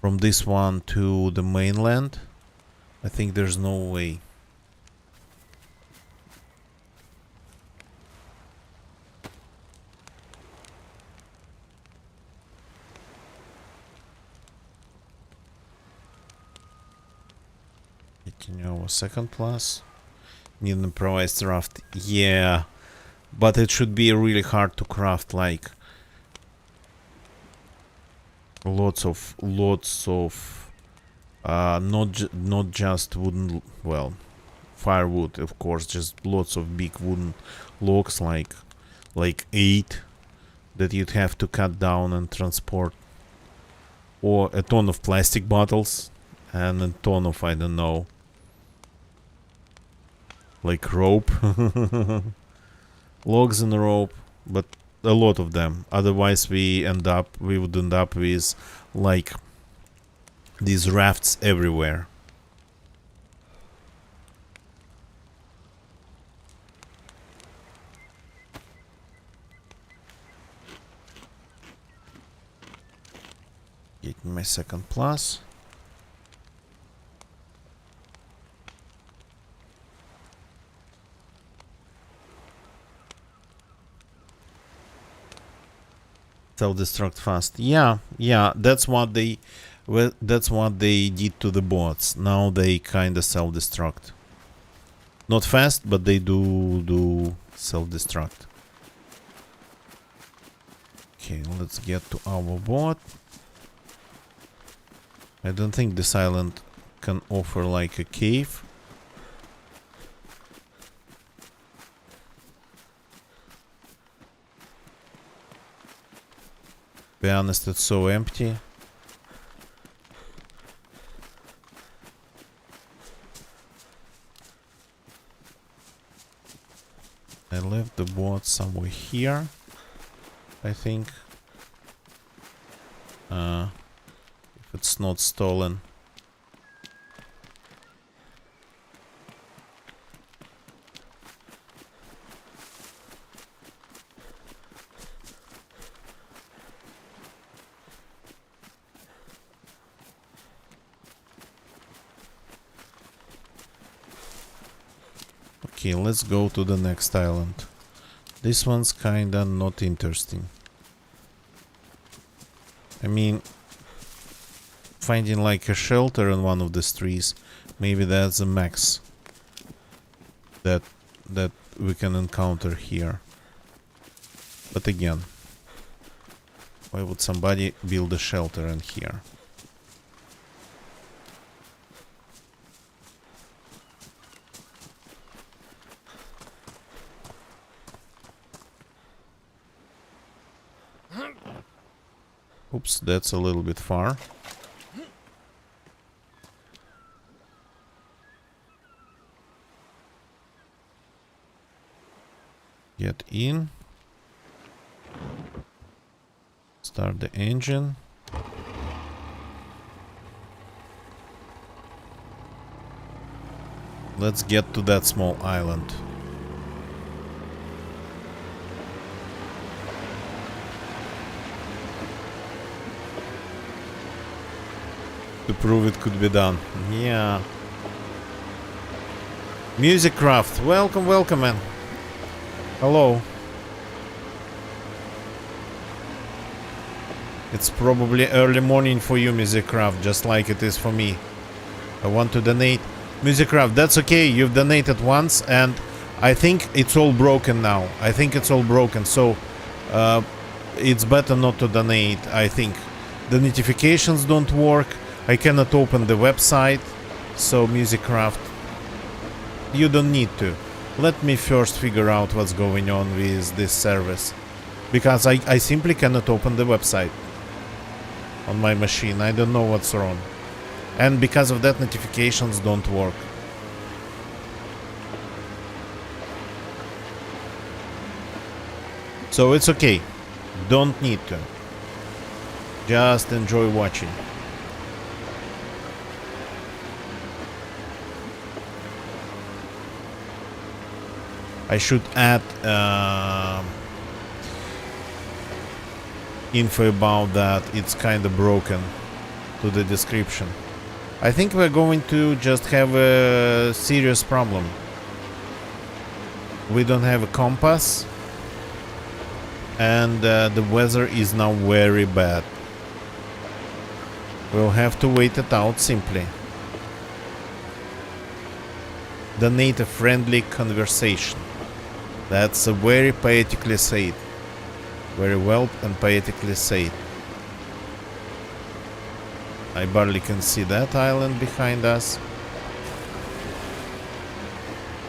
from this one to the mainland, I think there's no way. Getting over second class. Need an improvised raft. Yeah, but it should be really hard to craft, like lots of not just wooden, well, firewood, of course, just lots of big wooden logs, like 8 that you'd have to cut down and transport, or a ton of plastic bottles and a ton of, I don't know, like rope. Logs and rope, but a lot of them. Otherwise we would end up with like these rafts everywhere. Getting my second plus. Self-destruct fast. Yeah, that's what they did to the bots. Now they kind of self-destruct. Not fast, but they do self-destruct. Okay, let's get to our bot. I don't think this island can offer like a cave. To be honest, it's so empty. I left the boat somewhere here, I think. If it's not stolen. Okay, let's go to the next island. This one's kinda not interesting. I mean, finding like a shelter in one of these trees, maybe that's the max that we can encounter here. But again, why would somebody build a shelter in here? Oops, that's a little bit far. Get in. Start the engine. Let's get to that small island. To prove it could be done. Yeah. Music Craft. Welcome, welcome, man. Hello. It's probably early morning for you, Musicraft, just like it is for me. I want to donate. Musicraft, that's okay. You've donated once, and I think it's all broken now. I think it's all broken, so it's better not to donate, I think. The notifications don't work. I cannot open the website. So, Musicraft, you don't need to. Let me first figure out what's going on with this service. Because I simply cannot open the website on my machine. I don't know what's wrong. And because of that, notifications don't work. So it's okay. Don't need to. Just enjoy watching. I should add info about that. It's kind of broken to the description. I think we're going to just have a serious problem. We don't have a compass, and the weather is now very bad. We'll have to wait it out simply. Donate a friendly conversation. That's a very poetically said. Very well and poetically said. I barely can see that island behind us.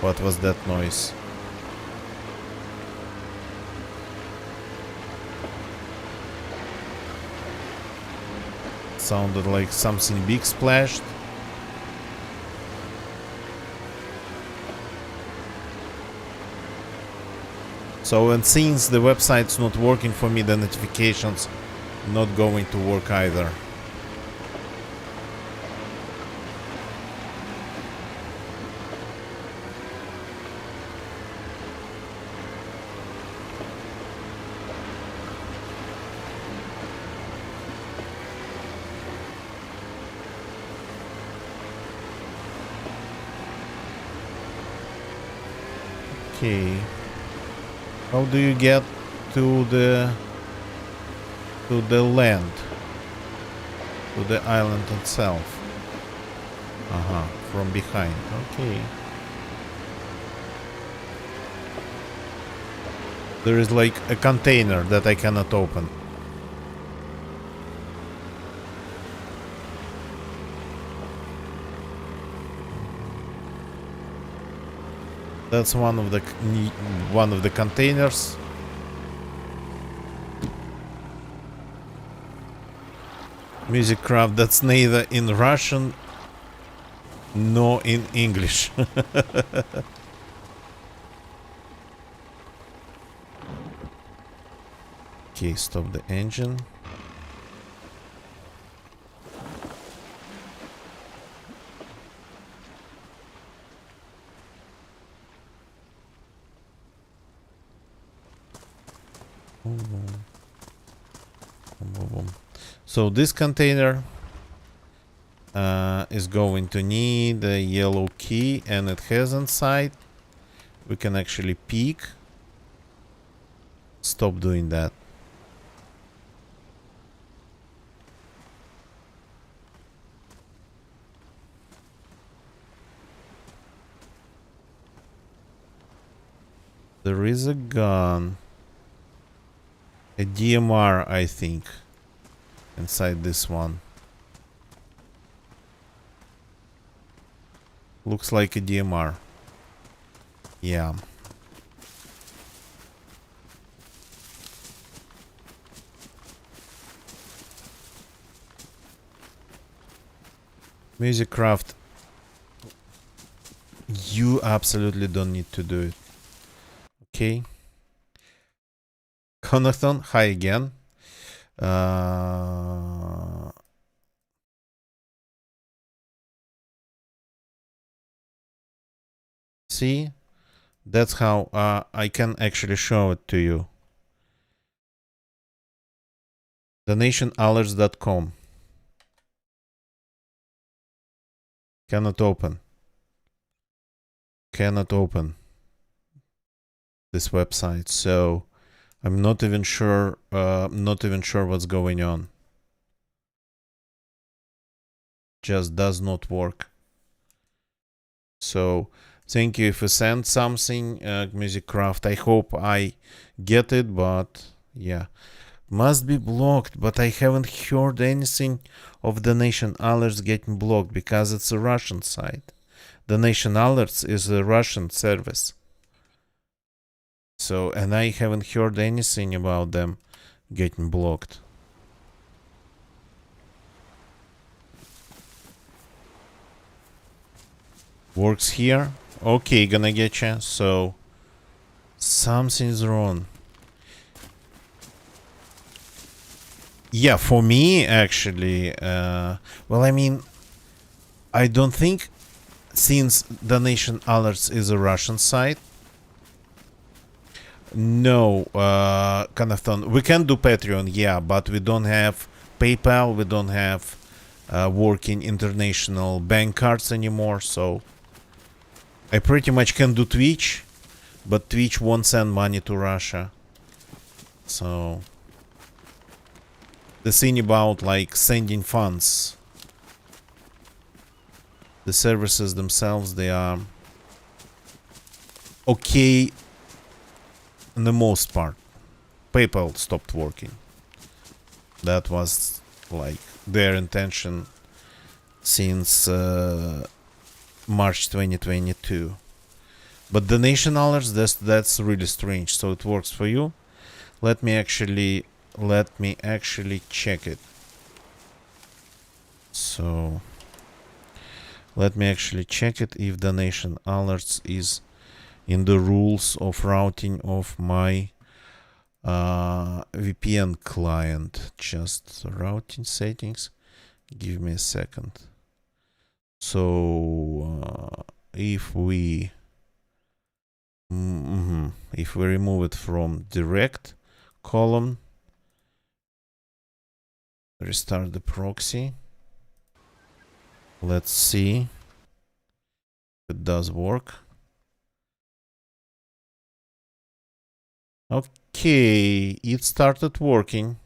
What was that noise? Sounded like something big splashed. So, and since the website's not working for me, the notifications not going to work either. Okay. How do you get to the land? To the island itself? From behind. Okay. There is like a container that I cannot open. That's one of the containers. Musicraft, that's neither in Russian nor in English. Okay, stop the engine. So this container is going to need a yellow key, and it has inside. We can actually peek. Stop doing that. There is a gun. A DMR, I think, inside this one. Looks like a DMR. Yeah. Musicraft, you absolutely don't need to do it. Okay. Connathon, hi again. See? That's how I can actually show it to you. Donationalerts.com. Cannot open. Cannot open this website. So I'm not even sure what's going on. just does not work. So thank you if you send something, Music Craft. I hope I get it, but yeah. Must be blocked, but I haven't heard anything of Donation Alerts getting blocked because it's a Russian site. Donation Alerts is a Russian service. So, and I haven't heard anything about them getting blocked. Works here. Okay, gonna get you. So, something's wrong. Yeah, for me, actually, well, I mean, I don't think, since Donation Alerts is a Russian site, no, Kanathon, we can do Patreon, yeah, but we don't have PayPal, we don't have working international bank cards anymore, so I pretty much can do Twitch, but Twitch won't send money to Russia. So the thing about like sending funds, the services themselves, they are okay in the most part. PayPal stopped working. That was like their intention since March 2022. But donation alerts, that's really strange. So it works for you. Let me actually check it. So let me actually check it if donation alerts is in the rules of routing of my VPN client. Just routing settings. Give me a second. So if we remove it from direct column, restart the proxy. Let's see if it does work. Okay, it started working.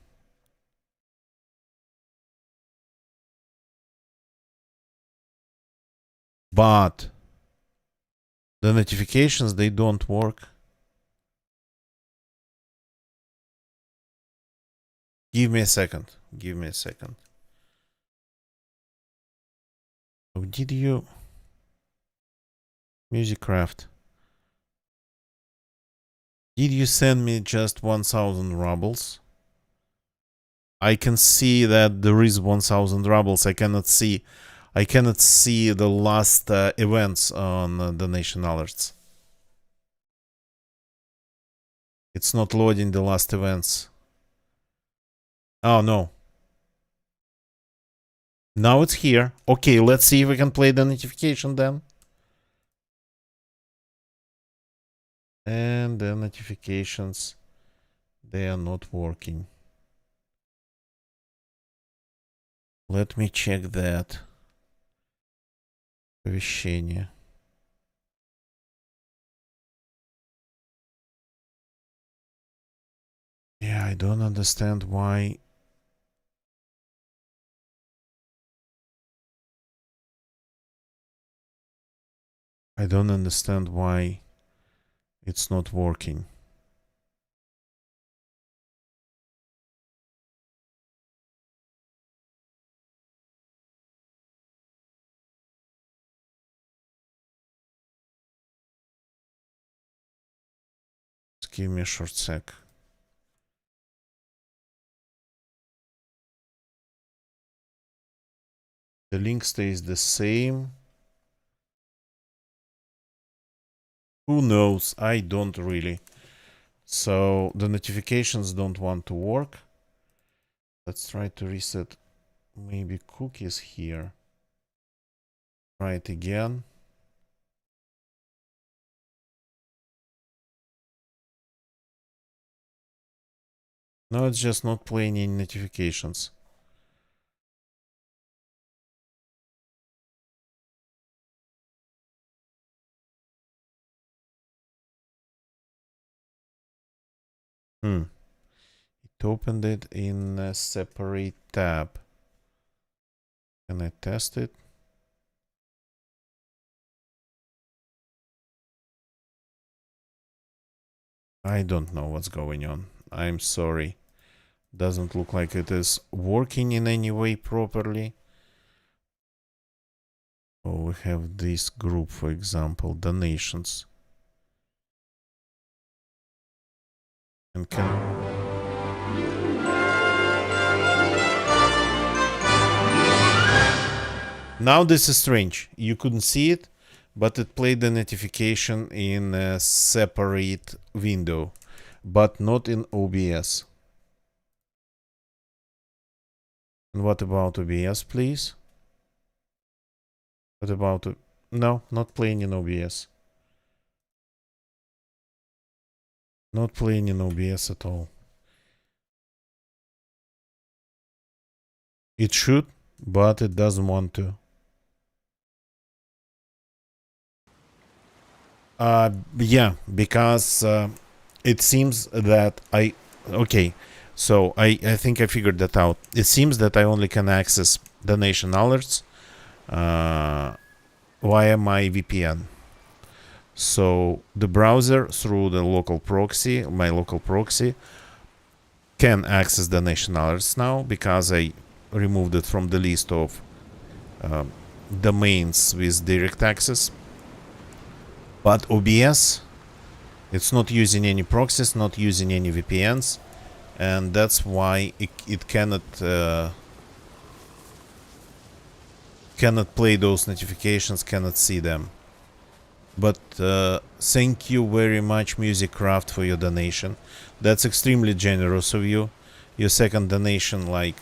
But the notifications, they don't work. Give me a second. Give me a second. Oh, did you... Musiccraft. Did you send me just 1000 rubles? I can see that there is 1000 rubles. I cannot see the last events on donation alerts. It's not loading the last events. Oh no. Now it's here. Okay, let's see if we can play the notification then. And the notifications, they are not working. Let me check that. Оповещение. Yeah, I don't understand why. I don't understand why it's not working. Just give me a short sec. The link stays the same. Who knows? I don't really. So the notifications don't want to work. Let's try to reset maybe cookies here. Try it again. No, it's just not playing any notifications. It opened it in a separate tab. Can I test it? I don't know what's going on. I'm sorry. Doesn't look like it is working in any way properly. Oh, we have this group, for example, donations. And can... Now this is strange. You couldn't see it, but it played the notification in a separate window, but not in OBS. And what about OBS, please? What about it? No, not playing in OBS. Not playing in OBS at all. It should, but it doesn't want to. Yeah, because it seems that okay, so I think I figured that out. It seems that I only can access donation alerts via my VPN. So the browser through the local proxy, my local proxy, can access donation alerts now because I removed it from the list of domains with direct access. But OBS, it's not using any proxies, not using any VPNs, and that's why it cannot play those notifications, cannot see them. But thank you very much, MusicCraft, for your donation. That's extremely generous of you. Your second donation, like,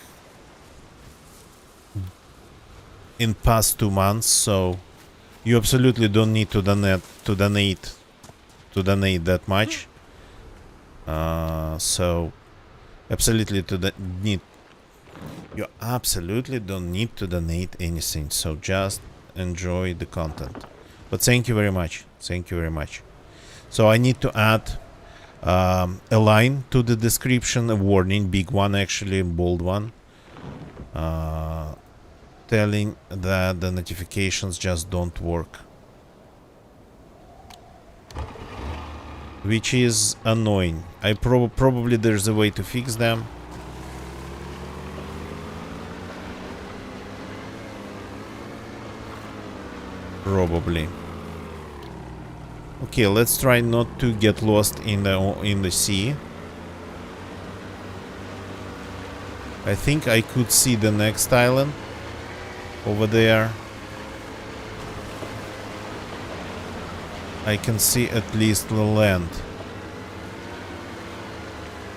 in past 2 months, so you absolutely don't need to donate that much. So absolutely you absolutely don't need to donate anything. So just enjoy the content. But thank you very much. Thank you very much. So I need to add a line to the description, a warning, big one actually, bold one, telling that the notifications just don't work, which is annoying. I probably there's a way to fix them. Probably. Okay, let's try not to get lost in the sea. I think I could see the next island over there. I can see at least the land.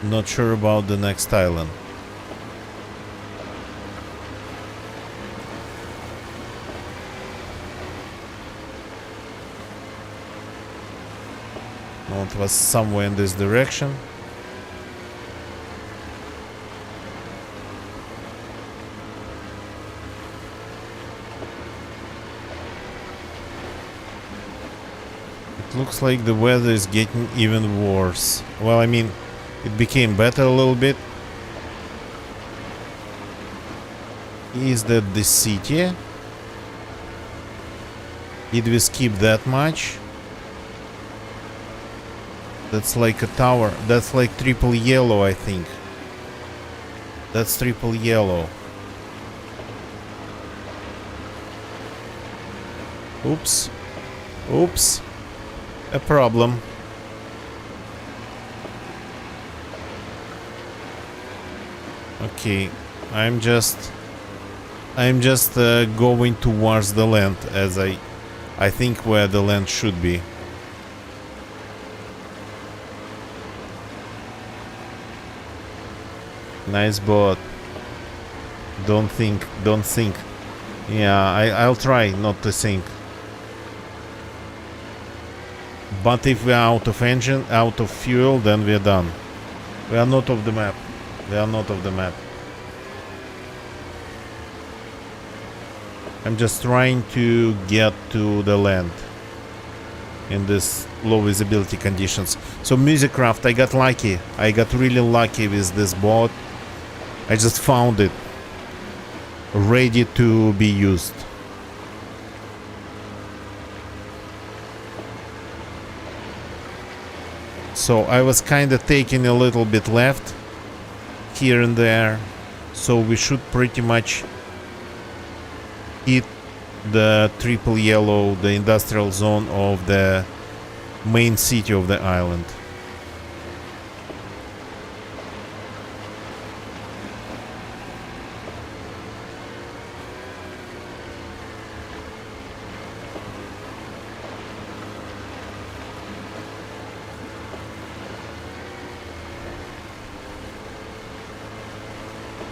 Not sure about the next island. Well, it was somewhere in this direction. Looks like the weather is getting even worse. Well, I mean, it became better a little bit. Is that the city? Did we skip that much? That's like a tower. That's like triple yellow, I think. That's triple yellow. Oops. Oops. A problem. Okay, I'm just going towards the land, as I think where the land should be. Nice boat. Don't think. Yeah, I'll try not to think. But if we are out of engine, out of fuel, then we're done. We are not off the map. We are not off the map. I'm just trying to get to the land in this low visibility conditions. So MusicCraft, I got lucky. I got really lucky with this boat. I just found it. ready to be used. So I was kind of taking a little bit left here and there, so we should pretty much hit the triple yellow, the industrial zone of the main city of the island.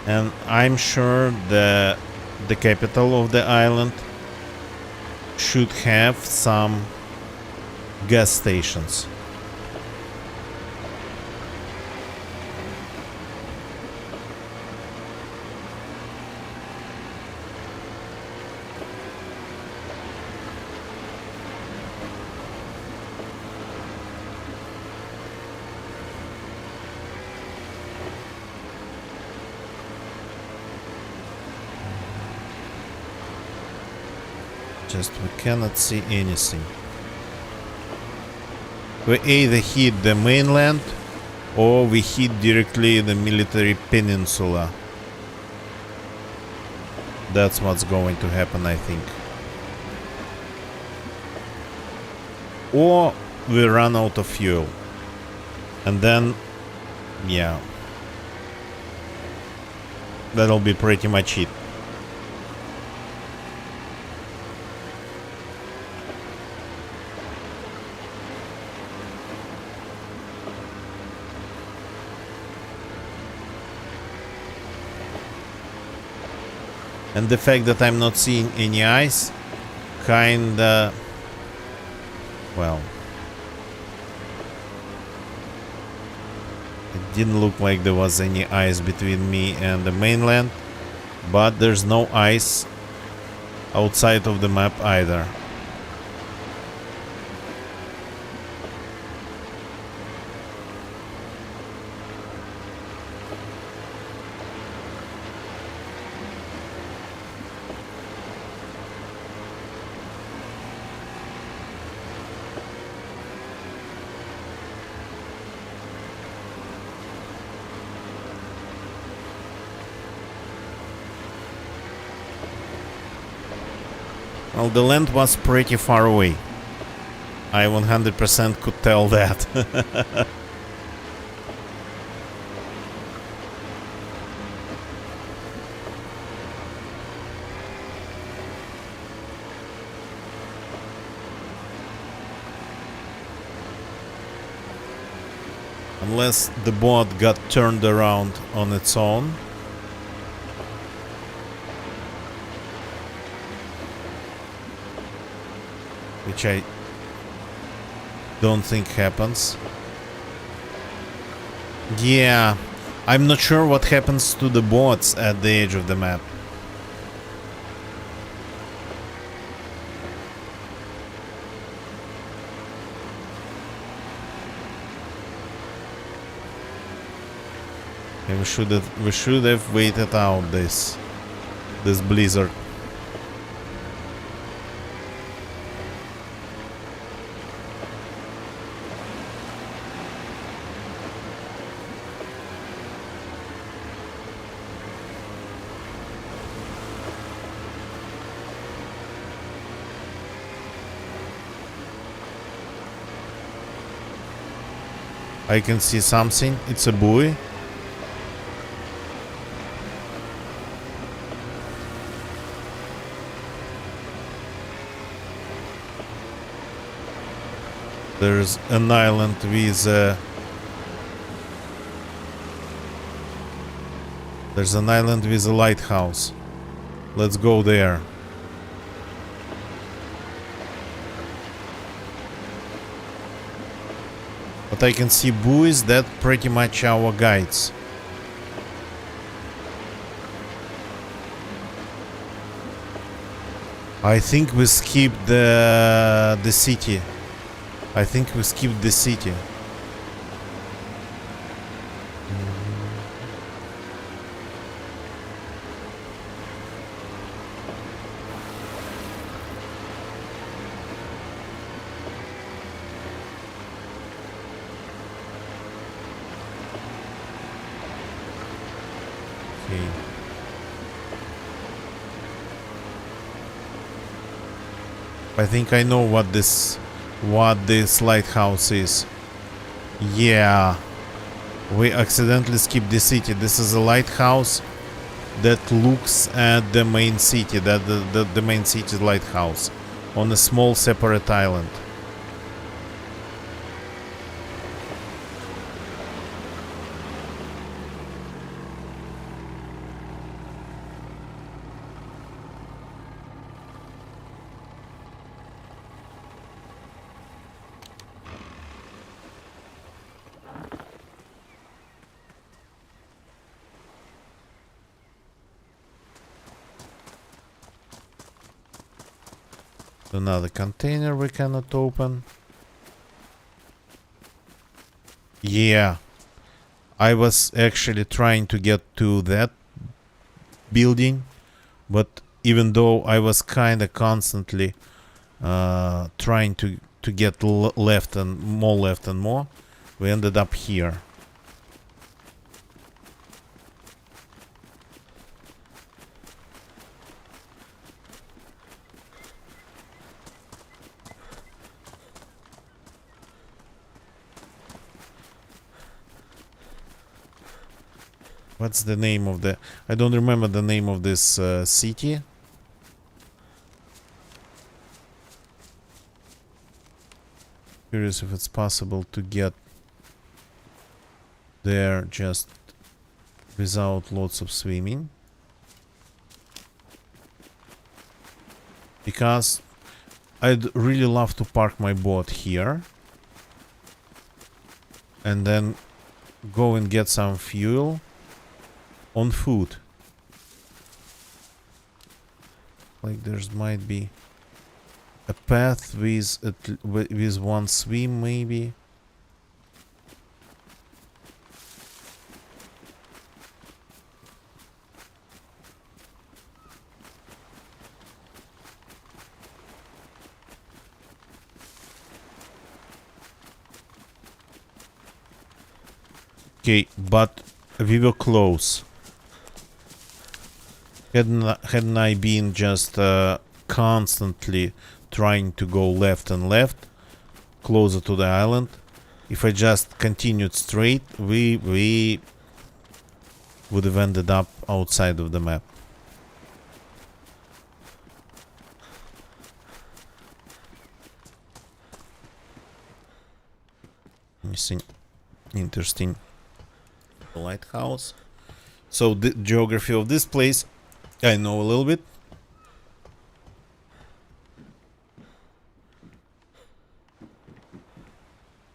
And I'm sure the capital of the island should have some gas stations. Just we cannot see anything. We either hit the mainland or we hit directly the military peninsula. That's what's going to happen, I think. Or we run out of fuel. And then, yeah. That'll be pretty much it. And the fact that I'm not seeing any ice, kinda, well, it didn't look like there was any ice between me and the mainland, but there's no ice outside of the map either. Well, the land was pretty far away. I 100% could tell that. Unless the boat got turned around on its own. Which I don't think happens. Yeah, I'm not sure what happens to the boats at the edge of the map. And we should have waited out this blizzard. I can see something. It's a buoy. There's an island with there's an island with a lighthouse. Let's go there. But I can see buoys that pretty much our guides. I think we skipped the city. I think we skipped the city. I think I know what this lighthouse is. Yeah, we accidentally skipped the city. This is a lighthouse that looks at the main city, that the main city lighthouse on a small separate island. Another container we cannot open. Yeah, I was actually trying to get to that building, but even though I was kind of constantly trying to get left and more, we ended up here. What's the name of the... I don't remember the name of this city. Curious if it's possible to get there just without lots of swimming. Because I'd really love to park my boat here. And then go and get some fuel on foot. Like there's might be a path with one swim maybe. Okay, but we were close. Hadn't I been just constantly trying to go left and left, closer to the island, if I just continued straight, we would have ended up outside of the map. Missing interesting lighthouse. So the geography of this place I know a little bit.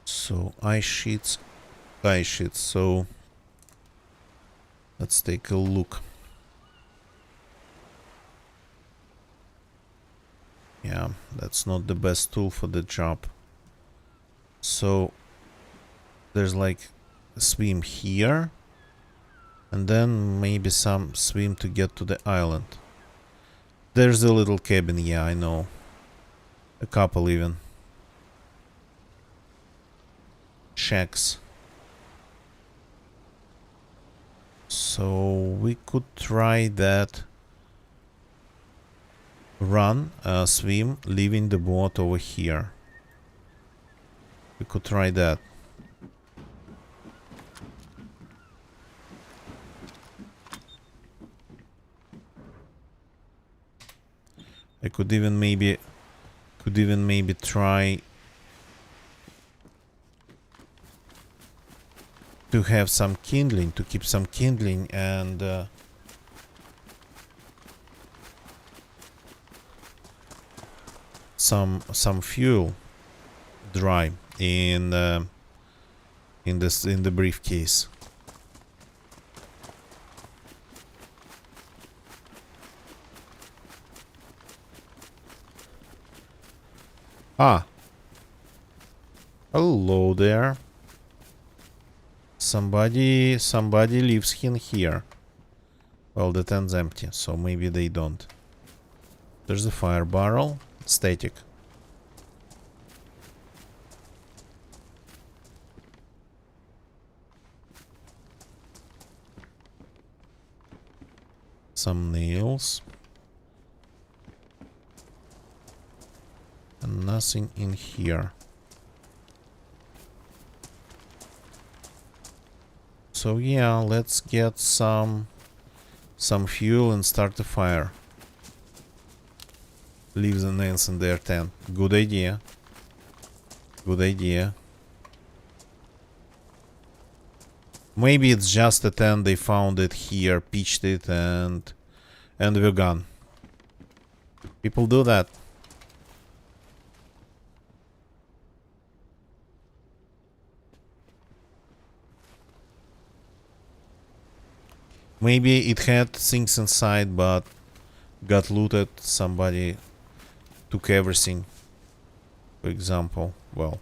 So ice sheets. So let's take a look. Yeah, that's not the best tool for the job. So there's like a swim here. And then maybe some swim to get to the island. There's a little cabin, yeah, I know. A couple even. Shacks. So we could try that. Run, swim, leaving the boat over here. We could try that. I could even maybe try to have some kindling, to keep some kindling and some fuel dry in the briefcase. Ah. Hello there. Somebody lives in here. Well, the tent's empty, so maybe they don't. There's a fire barrel. Static. Some nails. nothing in here. So yeah, let's get some fuel and start a fire. Leave the nails in their tent. Good idea. Good idea. Maybe it's just a tent, they found it here, pitched it, and we're gone. People do that. Maybe it had things inside, but got looted. Somebody took everything. For example, well.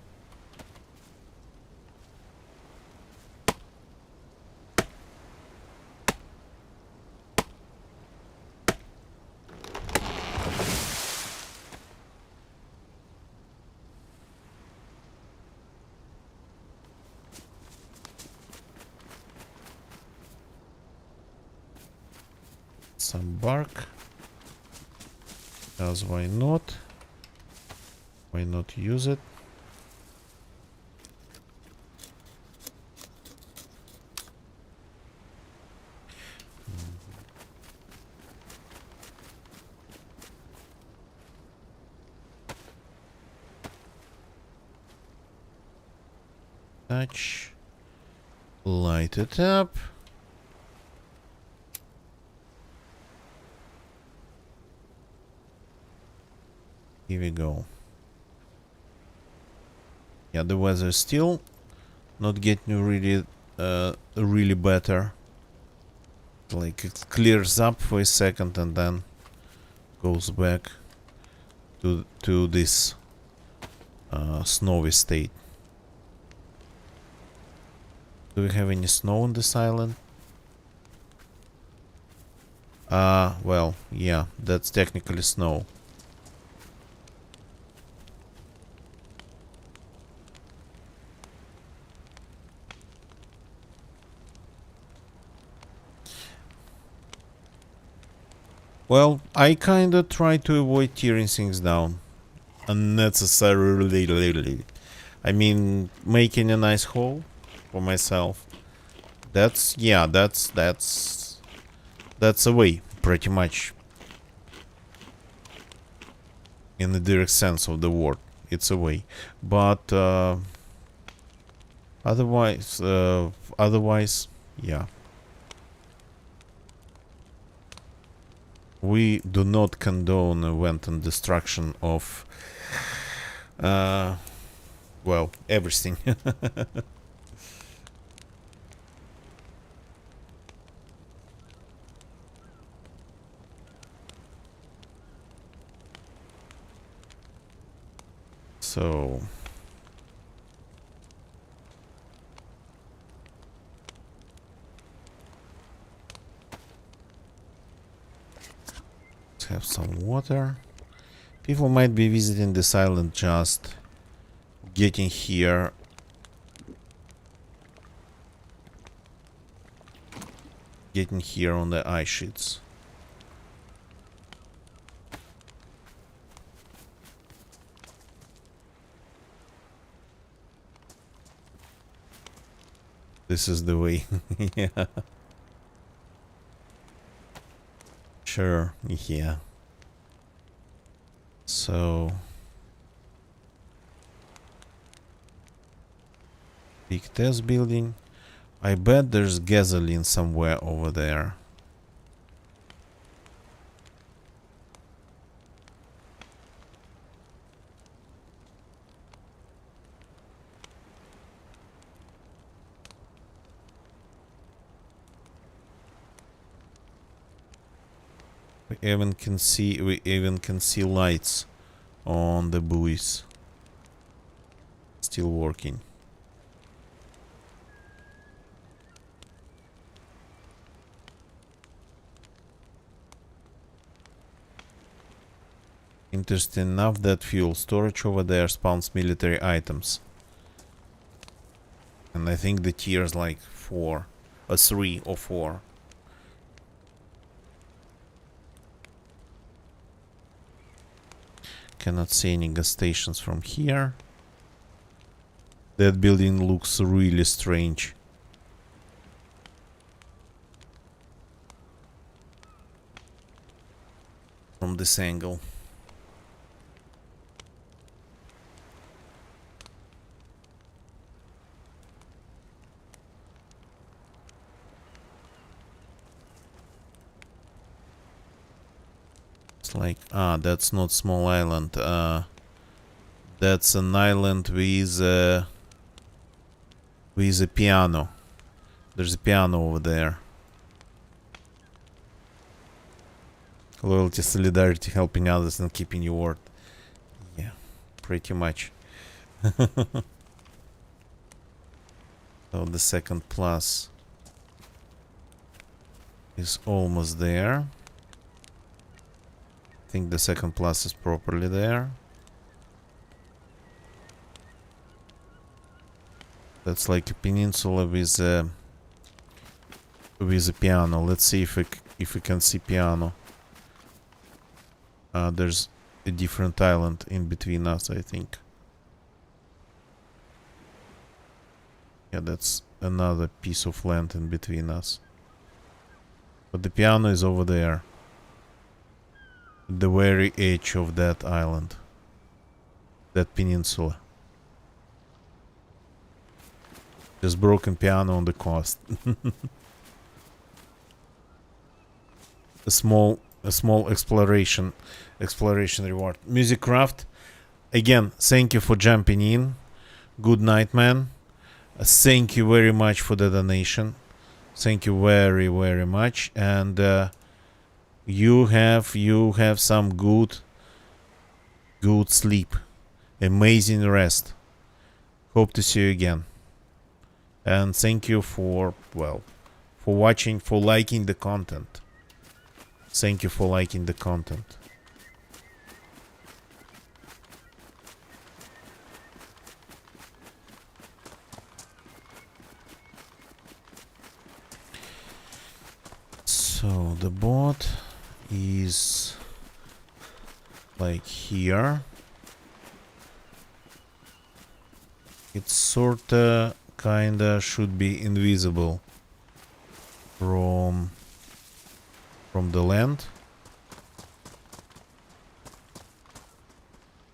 Some bark. Because why not? Why not use it? Touch. Light it up. Here we go. Yeah, the weather still not getting really better. Like it clears up for a second and then goes back to this snowy state. Do we have any snow on this island? Well, yeah, that's technically snow. Well, I kinda try to avoid tearing things down. Unnecessarily. I mean, making a nice hole for myself. That's a way, pretty much. In the direct sense of the word, it's a way. But otherwise, yeah. We do not condone a wanton destruction of, well, everything. So... have some water. People might be visiting this island just getting here. Getting here on the ice sheets. This is the way. Yeah. Sure, yeah. So... big test building. I bet there's gasoline somewhere over there. We even can see lights on the buoys. Still working. Interesting enough that fuel storage over there spawns military items. And I think the tier's like 4 or 3 or 4. Cannot see any gas stations from here. That building looks really strange. From this angle. It's like, that's not small island. That's an island with a piano. There's a piano over there. Loyalty, solidarity, helping others and keeping your word. Yeah, pretty much. So the second plus is almost there. I think the second plus is properly there. That's like a peninsula with a piano. Let's see if we can see piano. There's a different island in between us, I think. Yeah, that's another piece of land in between us. But the piano is over there. The very edge of that island. That peninsula. Just broken piano on the coast. a small exploration reward. Music Craft, again, thank you for jumping in. Good night, man. Thank you very much for the donation. Thank you very, very much. And you have some good sleep, amazing rest. Hope to see you again. And thank you for watching, for liking the content. Thank you for liking the content. So the boat is like here. It's sorta kinda should be invisible from the land.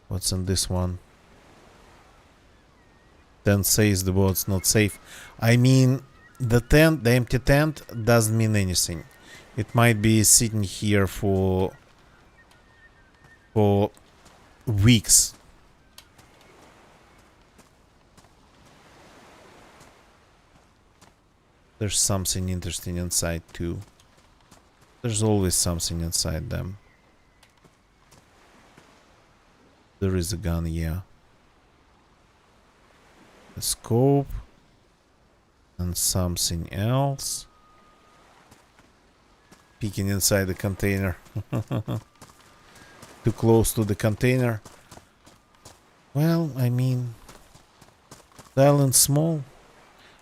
What's in this one? Tent says the boat's not safe. I mean, the empty tent doesn't mean anything. It might be sitting here for weeks. There's something interesting inside too. There's always something inside them. There is a gun, yeah. A scope. And something else. Peeking inside the container. Too close to the container. Well, I mean, the island's small.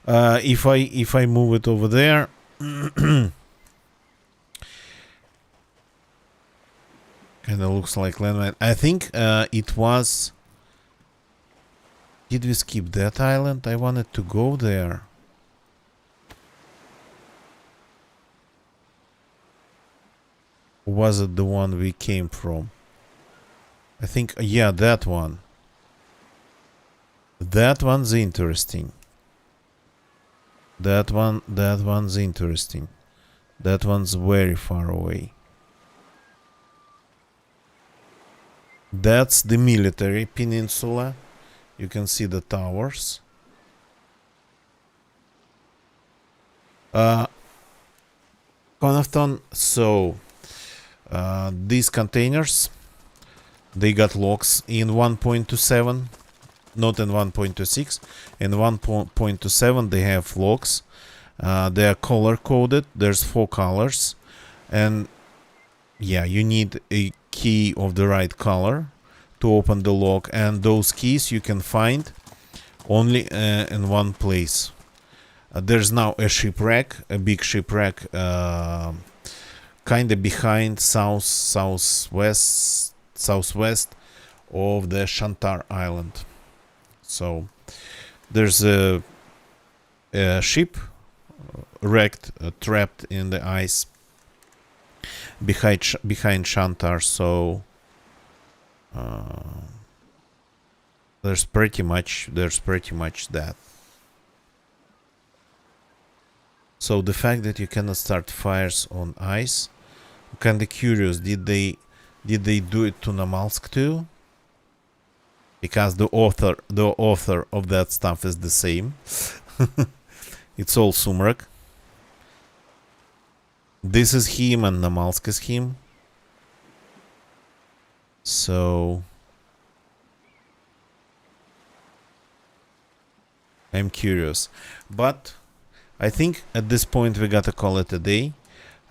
If I move it over there. Kinda looks like landmine. I think it was... Did we skip that island? I wanted to go there. Or was it the one we came from? I think, yeah, that one. That one's interesting. That one's interesting. That one's very far away. That's the military peninsula. You can see the towers. Connaughton, so these containers, they got locks in 1.27, not in 1.26. In 1.27 they have locks. They are color coded. There's 4 colors, and yeah, you need a key of the right color to open the lock, and those keys you can find only in one place. There's now a shipwreck, a big shipwreck, kind of behind southwest of the Shantar Island. So there's a ship wrecked, trapped in the ice behind Shantar. So there's pretty much that. So the fact that you cannot start fires on ice, I'm kinda curious. Did they do it to Namalsk too? Because the author of that stuff is the same. It's all Sumrak. This is him and Namalsk is him. So I'm curious. But I think at this point we gotta call it a day,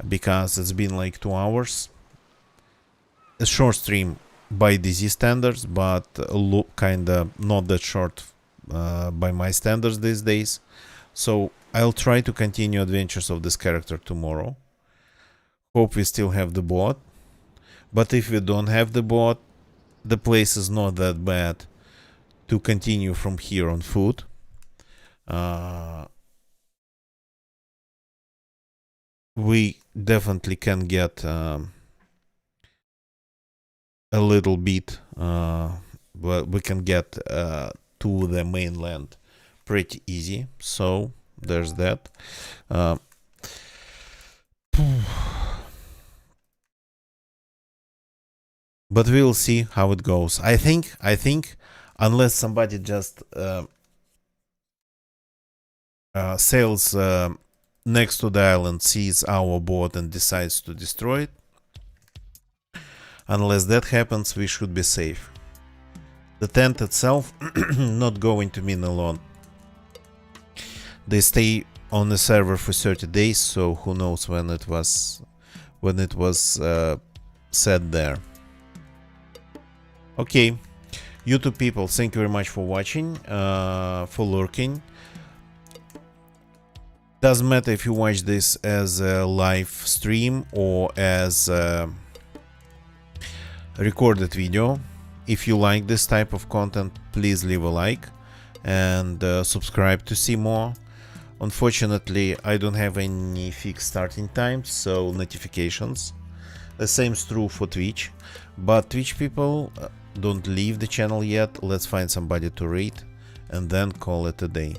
because it's been like 2 hours. A short stream by DZ standards, but kinda not that short by my standards these days. So I'll try to continue adventures of this character tomorrow. Hope we still have the bot. But if we don't have the bot, the place is not that bad to continue from here on foot. We definitely can get a little bit, but we can get to the mainland pretty easy. So there's that. But we'll see how it goes. I think unless somebody just sails next to the island, sees our boat and decides to destroy it, unless that happens, we should be safe. The tent itself not going to mean a lot. They stay on the server for 30 days, so who knows when it was set there. Okay, YouTube people, thank you very much for watching, for lurking. Doesn't matter if you watch this as a live stream or as a recorded video. If you like this type of content, please leave a like and subscribe to see more. Unfortunately, I don't have any fixed starting times, so notifications. The same is true for Twitch. But Twitch people, don't leave the channel yet. Let's find somebody to rate and then call it a day.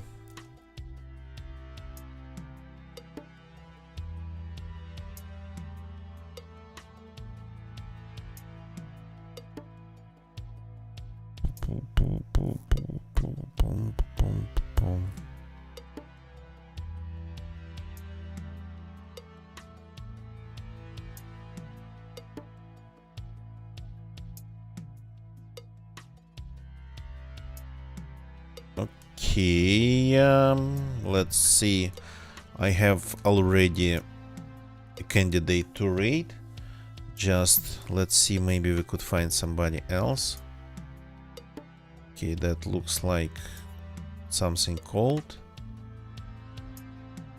Okay, let's see. I have already a candidate to rate. Just let's see, maybe we could find somebody else. Okay, that looks like something cold.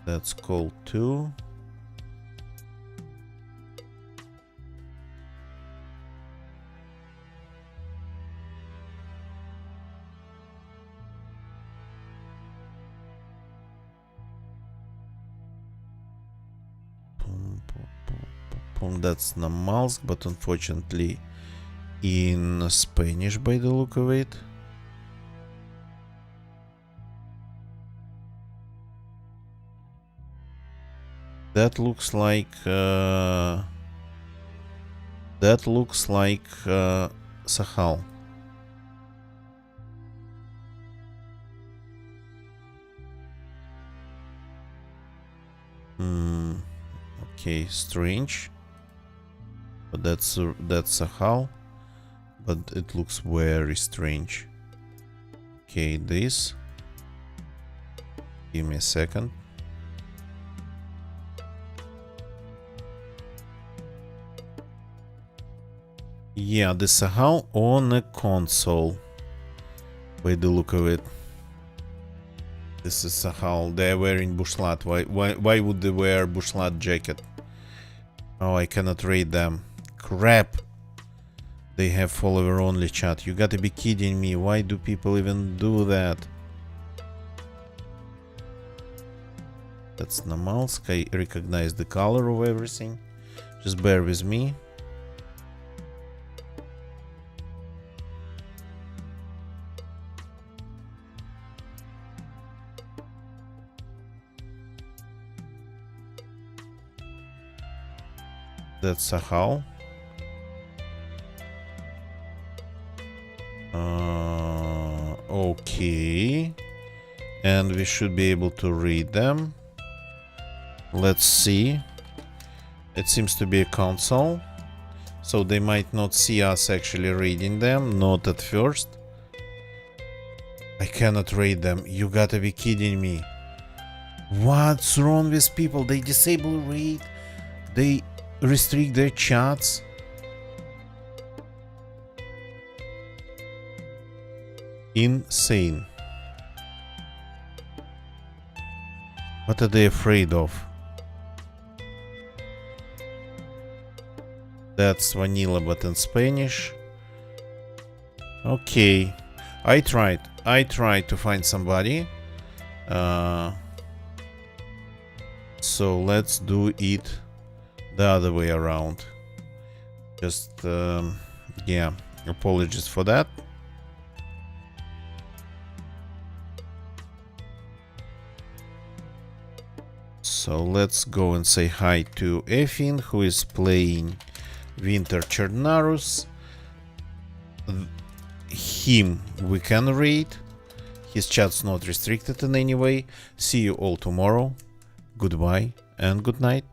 That's cold too. That's Namalsk, but unfortunately in Spanish by the look of it. That looks like Sakhal. Okay, strange. But that's Sakhal, but it looks very strange. Okay, this. Give me a second. Yeah, the Sakhal on a console. By the look of it. This is Sakhal. They're wearing bushlat. Why would they wear bushlat jacket? Oh, I cannot read them. Crap. They have follower only chat. You gotta be kidding me. Why do people even do that? That's Namalsk. I recognize the color of everything. Just bear with me. That's Sakhal. Okay. And we should be able to read them. Let's see. It seems to be a console. So they might not see us actually reading them. Not at first. I cannot read them. You gotta be kidding me. What's wrong with people? They disable read. They restrict their chats. Insane. What are they afraid of? That's vanilla but in Spanish. Okay. I tried to find somebody. So let's do it the other way around. Just yeah, apologies for that. So let's go and say hi to Efin, who is playing Winter Chernarus. Him we can read. His chat's not restricted in any way. See you all tomorrow. Goodbye and good night.